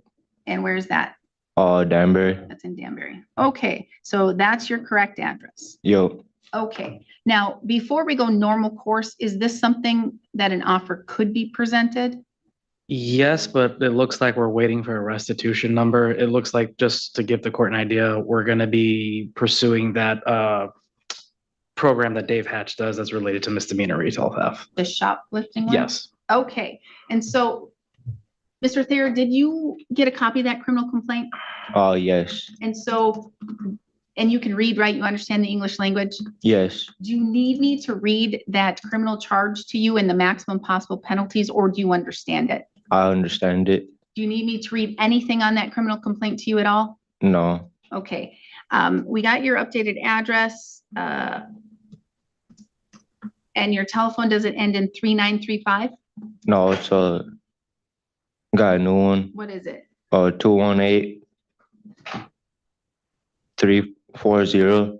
And where's that? Danbury. That's in Danbury. Okay, so that's your correct address. Yep. Okay, now, before we go normal course, is this something that an offer could be presented? Yes, but it looks like we're waiting for a restitution number. It looks like, just to give the court an idea, we're gonna be pursuing that program that Dave Hatch does that's related to misdemeanor retail theft. The shoplifting one? Yes. Okay, and so, Mr. Thayer, did you get a copy of that criminal complaint? Yes. And so, and you can read, right? You understand the English language? Yes. Do you need me to read that criminal charge to you and the maximum possible penalties, or do you understand it? I understand it. Do you need me to read anything on that criminal complaint to you at all? No. Okay, we got your updated address, and your telephone, does it end in 3935? No, it's got a new one. What is it? 218 340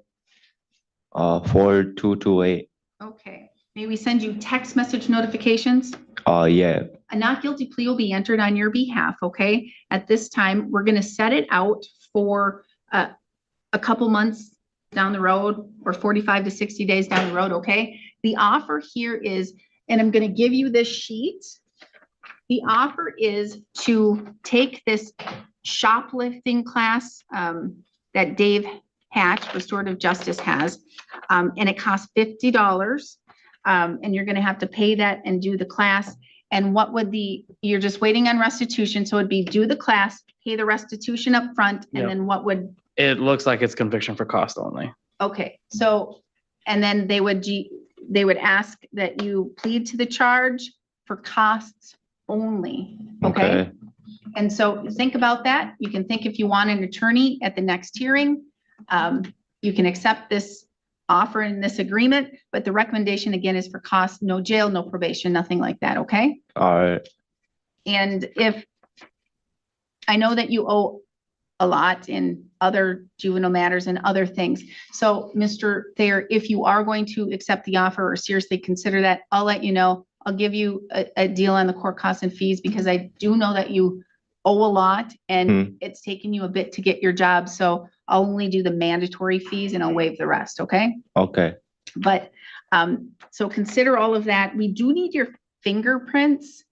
4228. Okay, may we send you text message notifications? Yeah. A not guilty plea will be entered on your behalf, okay? At this time, we're gonna set it out for a couple months down the road, or 45 to 60 days down the road, okay? The offer here is, and I'm gonna give you this sheet The offer is to take this shoplifting class that Dave Hatch, restorative justice, has, and it costs $50. And you're gonna have to pay that and do the class. And what would you're just waiting on restitution, so it'd be do the class, pay the restitution up front, and Yep. then what would, It looks like it's conviction for cost only. okay, so, and then they would ask that you plead to the charge for costs only, okay? And so think about that. You can think if you want an attorney at the next hearing, you can accept this offer in this agreement, but the recommendation again is for cost, no jail, no probation, nothing like that, okay? All right. And if, I know that you owe a lot in other juvenile matters and other things. So Mr. Thayer, if you are going to accept the offer or seriously consider that, I'll let you know. I'll give you a deal on the court costs and fees, because I do know that you owe a lot and it's taken you a bit to get your job. So I'll only do the mandatory fees and I'll waive the rest, okay? Okay. But, so consider all of that. We do need your fingerprints.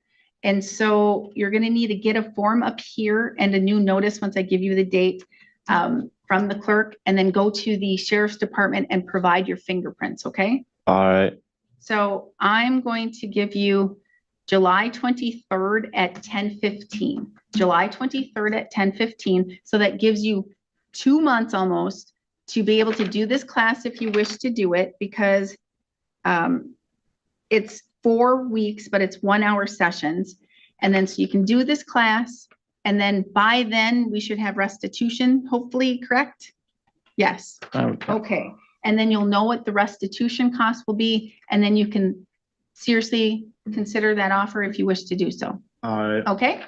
And so you're gonna need to get a form up here and a new notice once I give you the date from the clerk, and then go to the sheriff's department and provide your fingerprints, okay? All right. So I'm going to give you July 23rd at 10:15. July 23rd at 10:15. So that gives you 2 months almost to be able to do this class if you wish to do it, because it's 4 weeks, but it's 1 hour sessions. And then so you can do this class, and then by then we should have restitution, hopefully, correct? Yes. Okay. And then you'll know what the restitution cost will be, and then you can seriously consider that offer if you wish to do so. All right. Okay?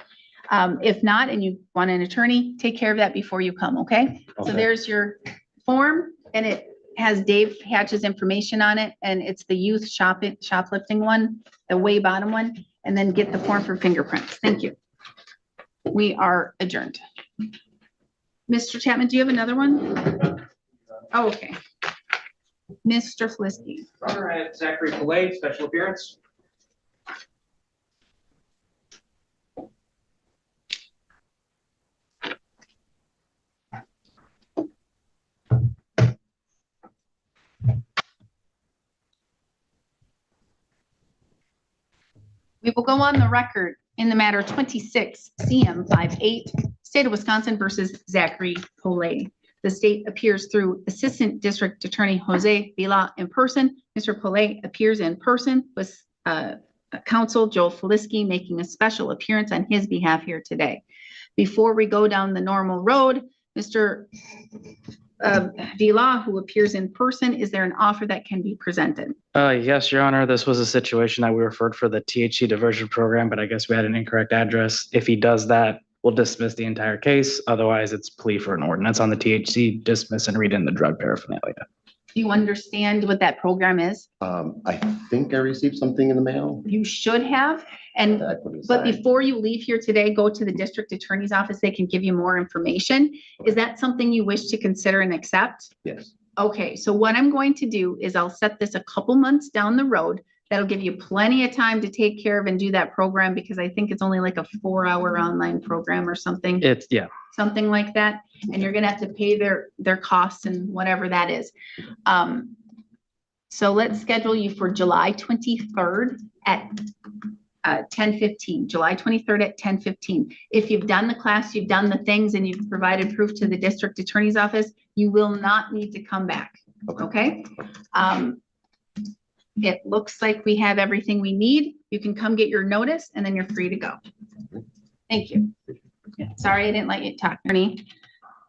If not, and you want an attorney, take care of that before you come, okay? So Okay. there's your form, and it has Dave Hatch's information on it, and it's the youth shoplifting one, the way bottom one, and then get the form for fingerprints. Thank you. We are adjourned. Mr. Chapman, do you have another one? Oh, okay. Mr. Felisky. All right, Zachary Fillet, special appearance. We will go on the record in the matter 26 CM 58, State of Wisconsin versus Zachary Polay. The state appears through Assistant District Attorney Jose Vila in person. Mr. Polay appears in person with counsel Joel Felisky making a special appearance on his behalf here today. Before we go down the normal road, Mr. Vila, who appears in person, is there an offer that can be presented? Yes, Your Honor, this was a situation that we referred for the THC diversion program, but I guess we had an incorrect address. If he does that, we'll dismiss the entire case. Otherwise, it's plea for an ordinance on the THC, dismiss and read in the drug paraphernalia. Do you understand what that program is? I think I received something in the mail. You should have. And that I put but aside. before you leave here today, go to the district attorney's office. They can give you more information. Is that something you wish to consider and accept? Yes. Okay, so what I'm going to do is I'll set this a couple months down the road. That'll give you plenty of time to take care of and do that program, because I think it's only like a 4-hour online program or something. Yeah. Something like that. And you're gonna have to pay their costs and whatever that is. So let's schedule you for July 23rd at 10:15, July 23rd at 10:15. If you've done the class, you've done the things, and you've provided proof to the district attorney's office, you will not need to come back, okay? It looks like we have everything we need. You can come get your notice, and then you're free to go. Thank you. Sorry, I didn't let you talk. Attorney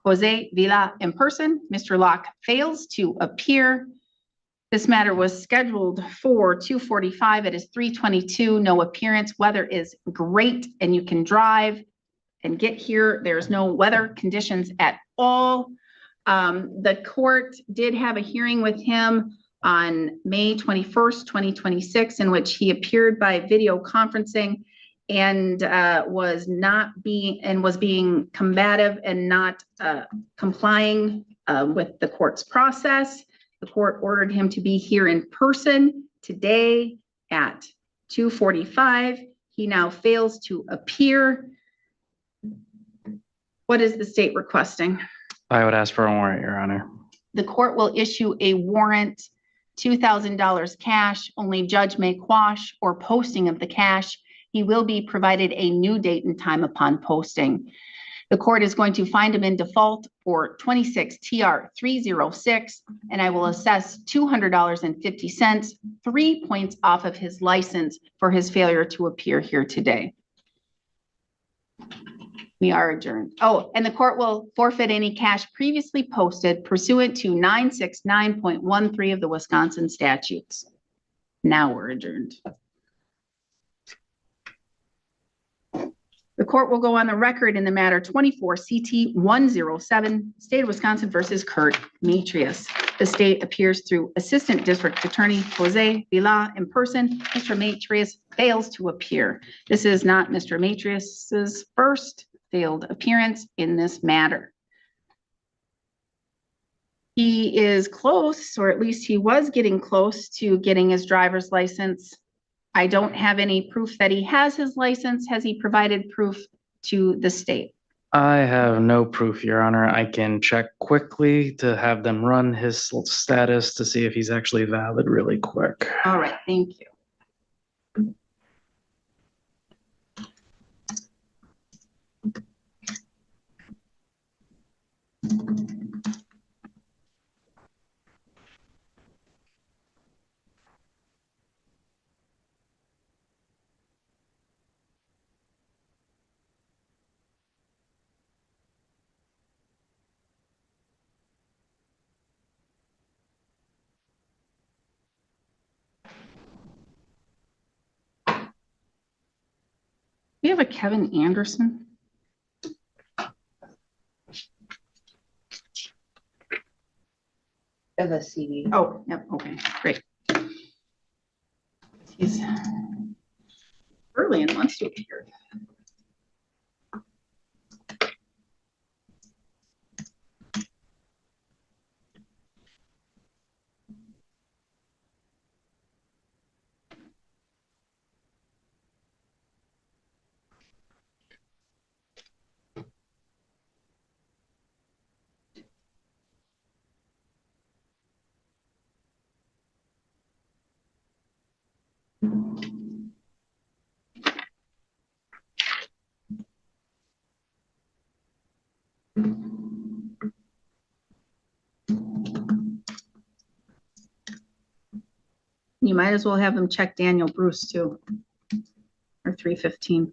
Jose Vila in person. Mr. Locke fails to appear. This matter was scheduled for 2:45. It is 3:22. No appearance. Weather is great, and you can drive and get here. There's no weather conditions at all. The court did have a hearing with him on May 21st, 2026, in which he appeared by video conferencing and was being combative and not complying with the court's process. The court ordered him to be here in person today at 2:45. He now fails to appear. What is the state requesting? I would ask for a warrant, Your Honor. The court will issue a warrant, $2,000 cash, only judge may quash or posting of the cash. He will be provided a new date and time upon posting. The court is going to find him in default for 26 TR 306, and I will assess $200.50, 3 points off of his license for his failure to appear here today. We are adjourned. Oh, and the court will forfeit any cash previously posted pursuant to 969.13 of the Wisconsin statutes. Now we're adjourned. The court will go on the record in the matter 24 CT 107, State of Wisconsin versus Kurt Matrius. The state appears through Assistant District Attorney Jose Vila in person. Mr. Matrius fails to appear. This is not Mr. Matrius's first failed appearance in this matter. He is close, or at least he was getting close to getting his driver's license. I don't have any proof that he has his license. Has he provided proof to the state? I have no proof, Your Honor. I can check quickly to have them run his status to see if he's actually valid really quick. All right, thank you. We have a Kevin Anderson. Of a CD. Oh, yep, okay, great. He's early and wants to appear. You might as well have them check Daniel Bruce too, or 315.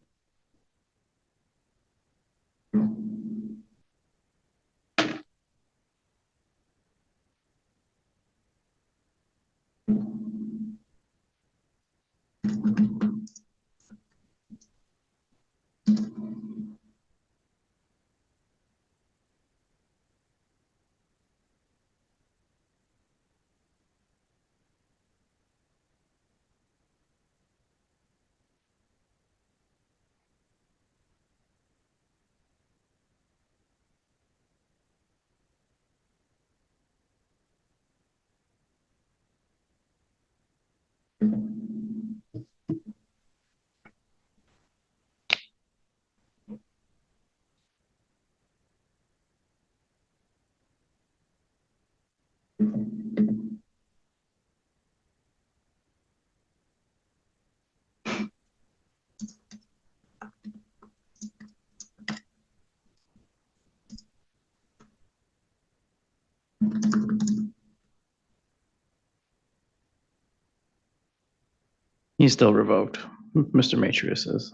He's still revoked, Mr. Matrius is.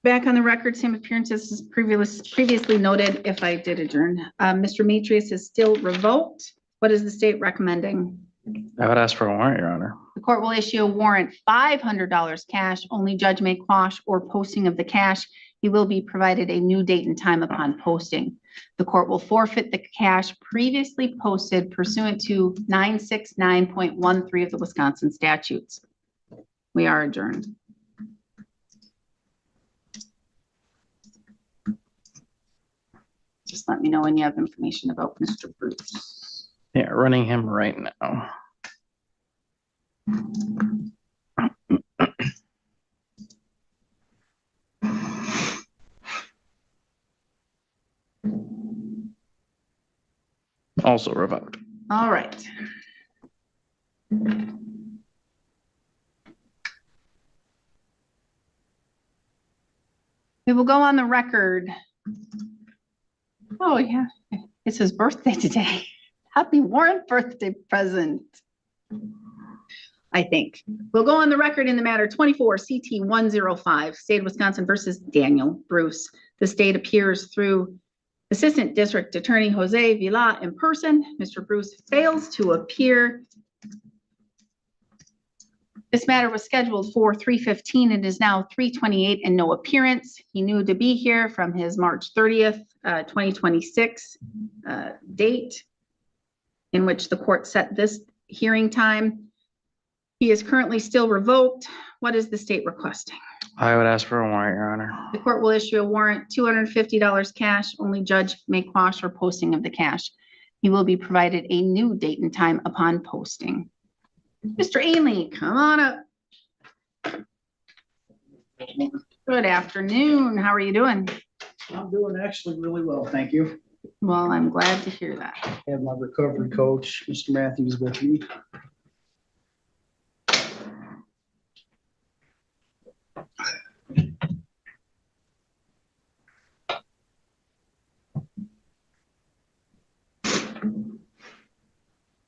Back on the record, same appearances as previously noted, if I did adjourn. Mr. Matrius is still revoked. What is the state recommending? I would ask for a warrant, Your Honor. The court will issue a warrant, $500 cash, only judge may quash or posting of the cash. He will be provided a new date and time upon posting. The court will forfeit the cash previously posted pursuant to 969.13 of the Wisconsin statutes. We are adjourned. Just let me know when you have information about Mr. Bruce. Yeah, running him right now. Also revoked. All right. We will go on the record. Oh, yeah, it's his birthday today. Happy Warrant birthday present. I think. We'll go on the record in the matter 24 CT 105, State of Wisconsin versus Daniel Bruce. The state appears through Assistant District Attorney Jose Vila in person. Mr. Bruce fails to appear. This matter was scheduled for 3:15 and is now 3:28 and no appearance. He knew to be here from his March 30th, 2026 date in which the court set this hearing time. He is currently still revoked. What is the state requesting? I would ask for a warrant, Your Honor. The court will issue a warrant, $250 cash. Only judge may quash or posting of the cash. He will be provided a new date and time upon posting. Mr. Ainley, come on up. Good afternoon. How are you doing? I'm doing actually really well, thank you. Well, I'm glad to hear that. I have my recovery coach, Mr. Matthews, with me.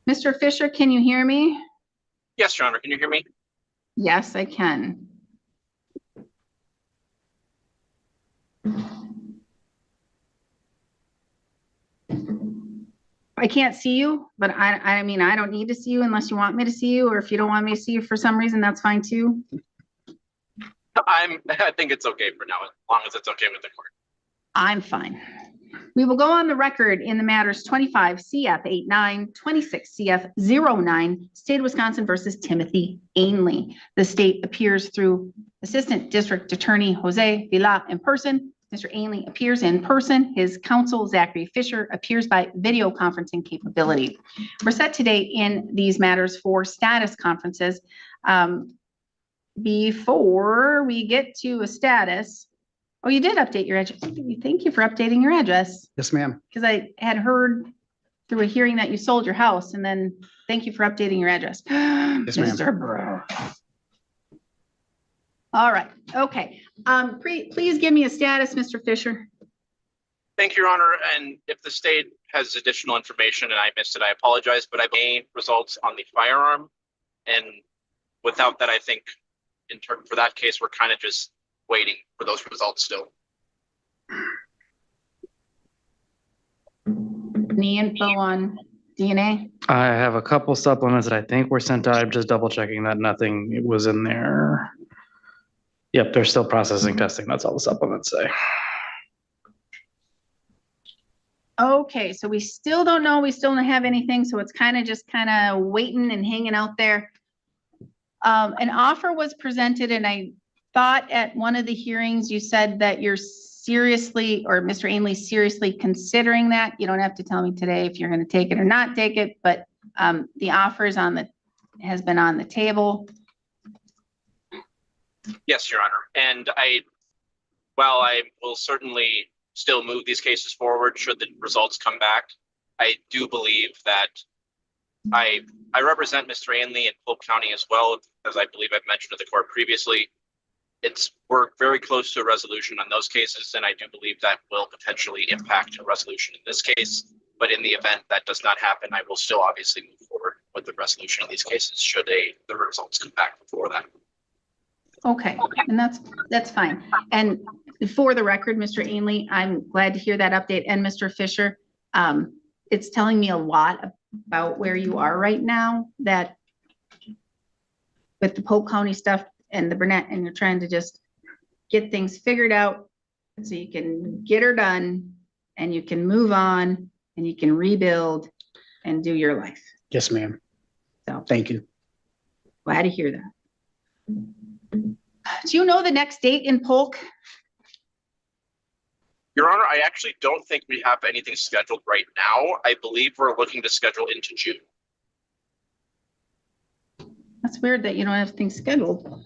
Mr. Fisher, can you hear me? Yes, Your Honor, can you hear me? Yes, I can. I can't see you, but I mean, I don't need to see you unless you want me to see you, or if you don't want me to see you for some reason, that's fine too. I think it's okay for now, as long as it's okay with the court. I'm fine. We will go on the record in the matters 25 CF 89, 26 CF 09, State of Wisconsin versus Timothy Ainley. The state appears through Assistant District Attorney Jose Vila in person. Mr. Ainley appears in person. His counsel, Zachary Fisher, appears by video conferencing capability. We're set today in these matters for status conferences. Before we get to a status, oh, you did update your address. Thank you for updating your address. Yes, ma'am. Because I had heard through a hearing that you sold your house, and then thank you for updating your address. Yes, ma'am. Mr. Bro. All right, okay. Please give me a status, Mr. Fisher. Thank you, Your Honor, and if the state has additional information and I missed it, I apologize, but I gained results on the firearm, and without that, I think for that case, we're kind of just waiting for those results still. Any info on DNA? I have a couple supplements that I think were sent out. I'm just double checking that nothing was in there. Yep, they're still processing testing. That's all the supplements say. Okay, so we still don't know. We still don't have anything. So it's kind of waiting and hanging out there. An offer was presented, and I thought at one of the hearings you said that you're seriously, or Mr. Ainley seriously considering that. You don't have to tell me today if you're going to take it or not take it, but the offer is has been on the table. Yes, Your Honor, and while I will certainly still move these cases forward should the results come back, I do believe that I represent Mr. Ainley in Polk County as well, as I believe I've mentioned to the court previously. We're very close to a resolution on those cases, and I do believe that will potentially impact a resolution in this case. But in the event that does not happen, I will still obviously move forward with the resolution of these cases should the results come back before that. Okay, and that's fine. And for the record, Mr. Ainley, I'm glad to hear that update. And Mr. Fisher, it's telling me a lot about where you are right now, that with the Polk County stuff and the Burnett, and you're trying to just get things figured out so you can get her done and you can move on and you can rebuild and do your life. Yes, ma'am. So Thank you. glad to hear that. Do you know the next date in Polk? Your Honor, I actually don't think we have anything scheduled right now. I believe we're looking to schedule into June. That's weird that you don't have things scheduled.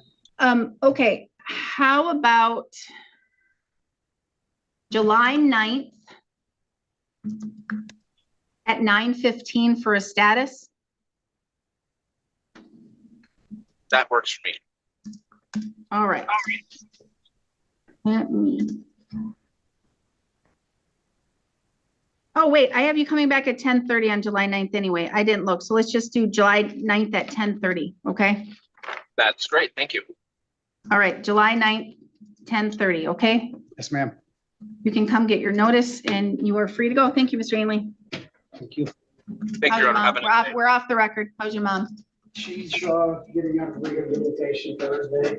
Okay, how about July 9th at 9:15 for a status? That works for me. All right. Let me. Oh, wait, I have you coming back at 10:30 on July 9th anyway. I didn't look. So let's just do July 9th at 10:30, okay? That's great. Thank you. All right, July 9th, 10:30, okay? Yes, ma'am. You can come get your notice and you are free to go. Thank you, Mr. Ainley. Thank you. Thank How's you, your Your Honor. mom? Have a We're nice off, day. we're off the record. How's your mom? She's getting on rehabilitation Thursday.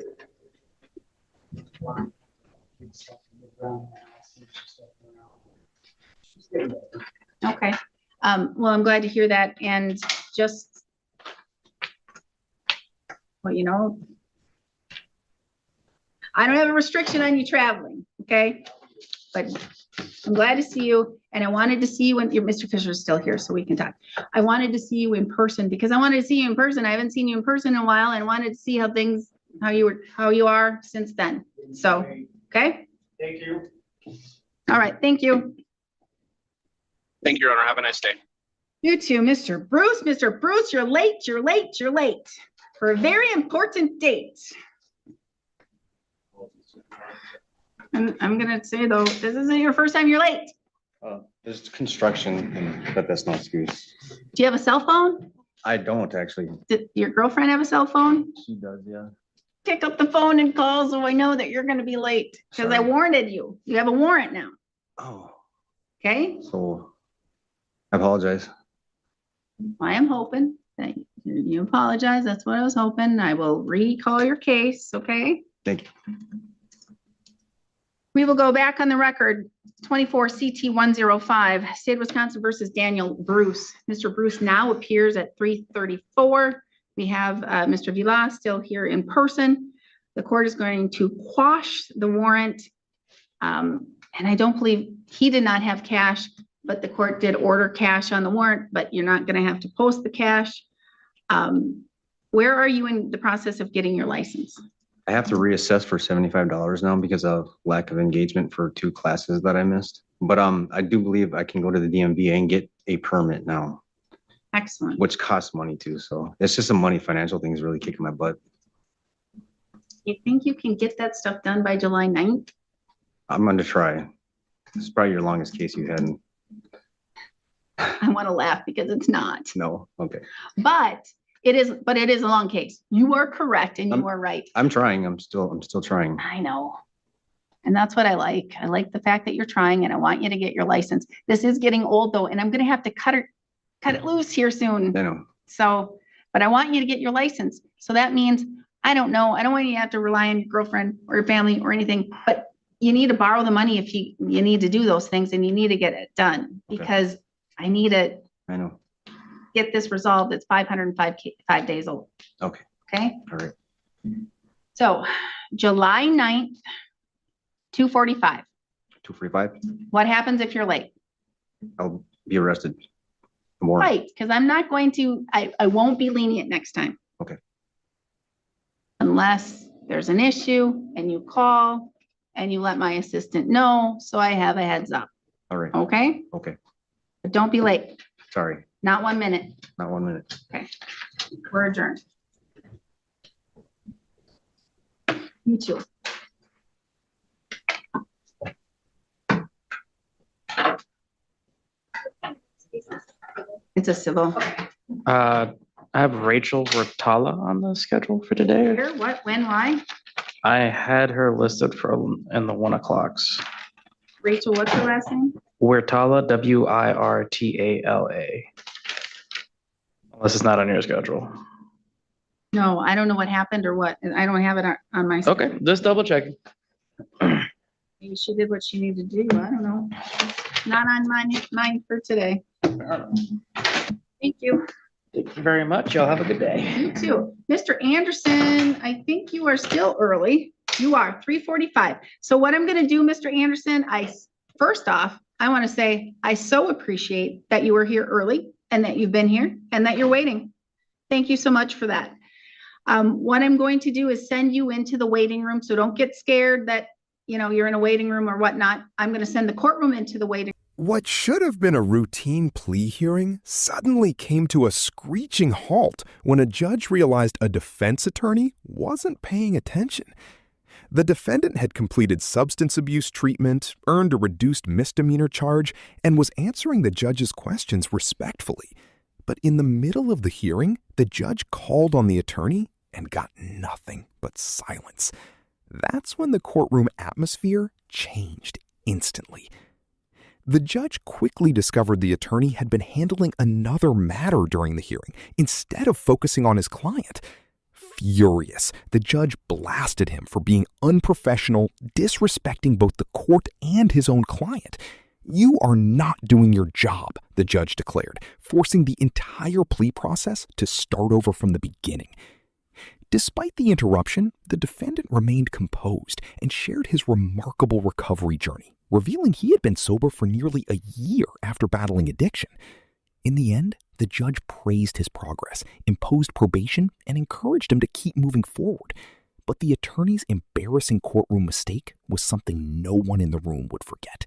Okay. Well, I'm glad to hear that and just, well, you know, I don't have a restriction on you traveling, okay? But I'm glad to see you and I wanted to see you when Mr. Fisher's still here so we can talk. I wanted to see you in person because I wanted to see you in person. I haven't seen you in person in a while and wanted to see how you are since then. So, okay? Thank you. All right, thank you. Thank you, Your Honor. Have a nice day. You too, Mr. Bruce. Mr. Bruce, you're late for a very important date. I'm gonna say though, this isn't your first time you're late. There's construction, but that's no excuse. Do you have a cell phone? I don't actually. Did your girlfriend have a cell phone? She does, yeah. Pick up the phone and call so I know that you're gonna be late, because I Sorry. warned you. You have a warrant now, Oh, okay? so I apologize. I am hoping that you apologize. That's what I was hoping. I will recall your case, okay? Thank you. We will go back on the record, 24 CT 105, State of Wisconsin versus Daniel Bruce. Mr. Bruce now appears at 3:34. We have Mr. Vila still here in person. The court is going to quash the warrant. And I don't believe he did not have cash, but the court did order cash on the warrant, but you're not going to have to post the cash. Where are you in the process of getting your license? I have to reassess for $75 now because of lack of engagement for 2 classes that I missed. But I do believe I can go to the DMV and get a permit now, Excellent. which costs money too. So it's just a money financial thing is really kicking my butt. You think you can get that stuff done by July 9th? I'm going to try. It's probably your longest case you had. I want to laugh because it's not, No, okay. but it is a long case. You are correct and you are right. I'm trying. I'm still trying. I know. And that's what I like. I like the fact that you're trying and I want you to get your license. This is getting old though, and I'm going to have to cut it loose here soon. I know. So, but I want you to get your license. So that means, I don't know, I don't want you to have to rely on your girlfriend or your family or anything, but you need to borrow the money if you need to do those things and you need to get it done because I need to I know. get this resolved. It's 505 days old. Okay. Okay. All right. So July 9th, 2:45. 245. What happens if you're late? I'll be arrested. More. Right, because I'm not going to, I won't be lenient next time. Okay. Unless there's an issue and you call and you let my assistant know, so I have a heads up. All right. Okay? Okay. But don't be late. Sorry. Not 1 minute. Not 1 minute. Okay. We're adjourned. You too. It's a civil. I have Rachel Rotala on the schedule for today. Here, what, when, why? I had her listed for in the 1 o'clocks. Rachel, what's her last name? Wirtala, Wirtala. Unless it's not on your schedule. No, I don't know what happened or what. I don't have it on my. Okay, just double checking. Maybe she did what she needed to do. I don't know. Not on mine for today. Thank you. Thank you very much. Y'all have a good day. You too. Mr. Anderson, I think you are still early. You are 3:45. So what I'm gonna do, Mr. Anderson, first off, I want to say, I so appreciate that you were here early and that you've been here and that you're waiting. Thank you so much for that. What I'm going to do is send you into the waiting room. So don't get scared that you're in a waiting room or whatnot, I'm going to send the courtroom into the waiting. What should have been a routine plea hearing suddenly came to a screeching halt when a judge realized a defense attorney wasn't paying attention. The defendant had completed substance abuse treatment, earned a reduced misdemeanor charge, and was answering the judge's questions respectfully. But in the middle of the hearing, the judge called on the attorney and got nothing but silence. That's when the courtroom atmosphere changed instantly. The judge quickly discovered the attorney had been handling another matter during the hearing instead of focusing on his client. Furious, the judge blasted him for being unprofessional, disrespecting both the court and his own client. "You are not doing your job," the judge declared, forcing the entire plea process to start over from the beginning. Despite the interruption, the defendant remained composed and shared his remarkable recovery journey, revealing he had been sober for nearly a year after battling addiction. In the end, the judge praised his progress, imposed probation, and encouraged him to keep moving forward. But the attorney's embarrassing courtroom mistake was something no one in the room would forget.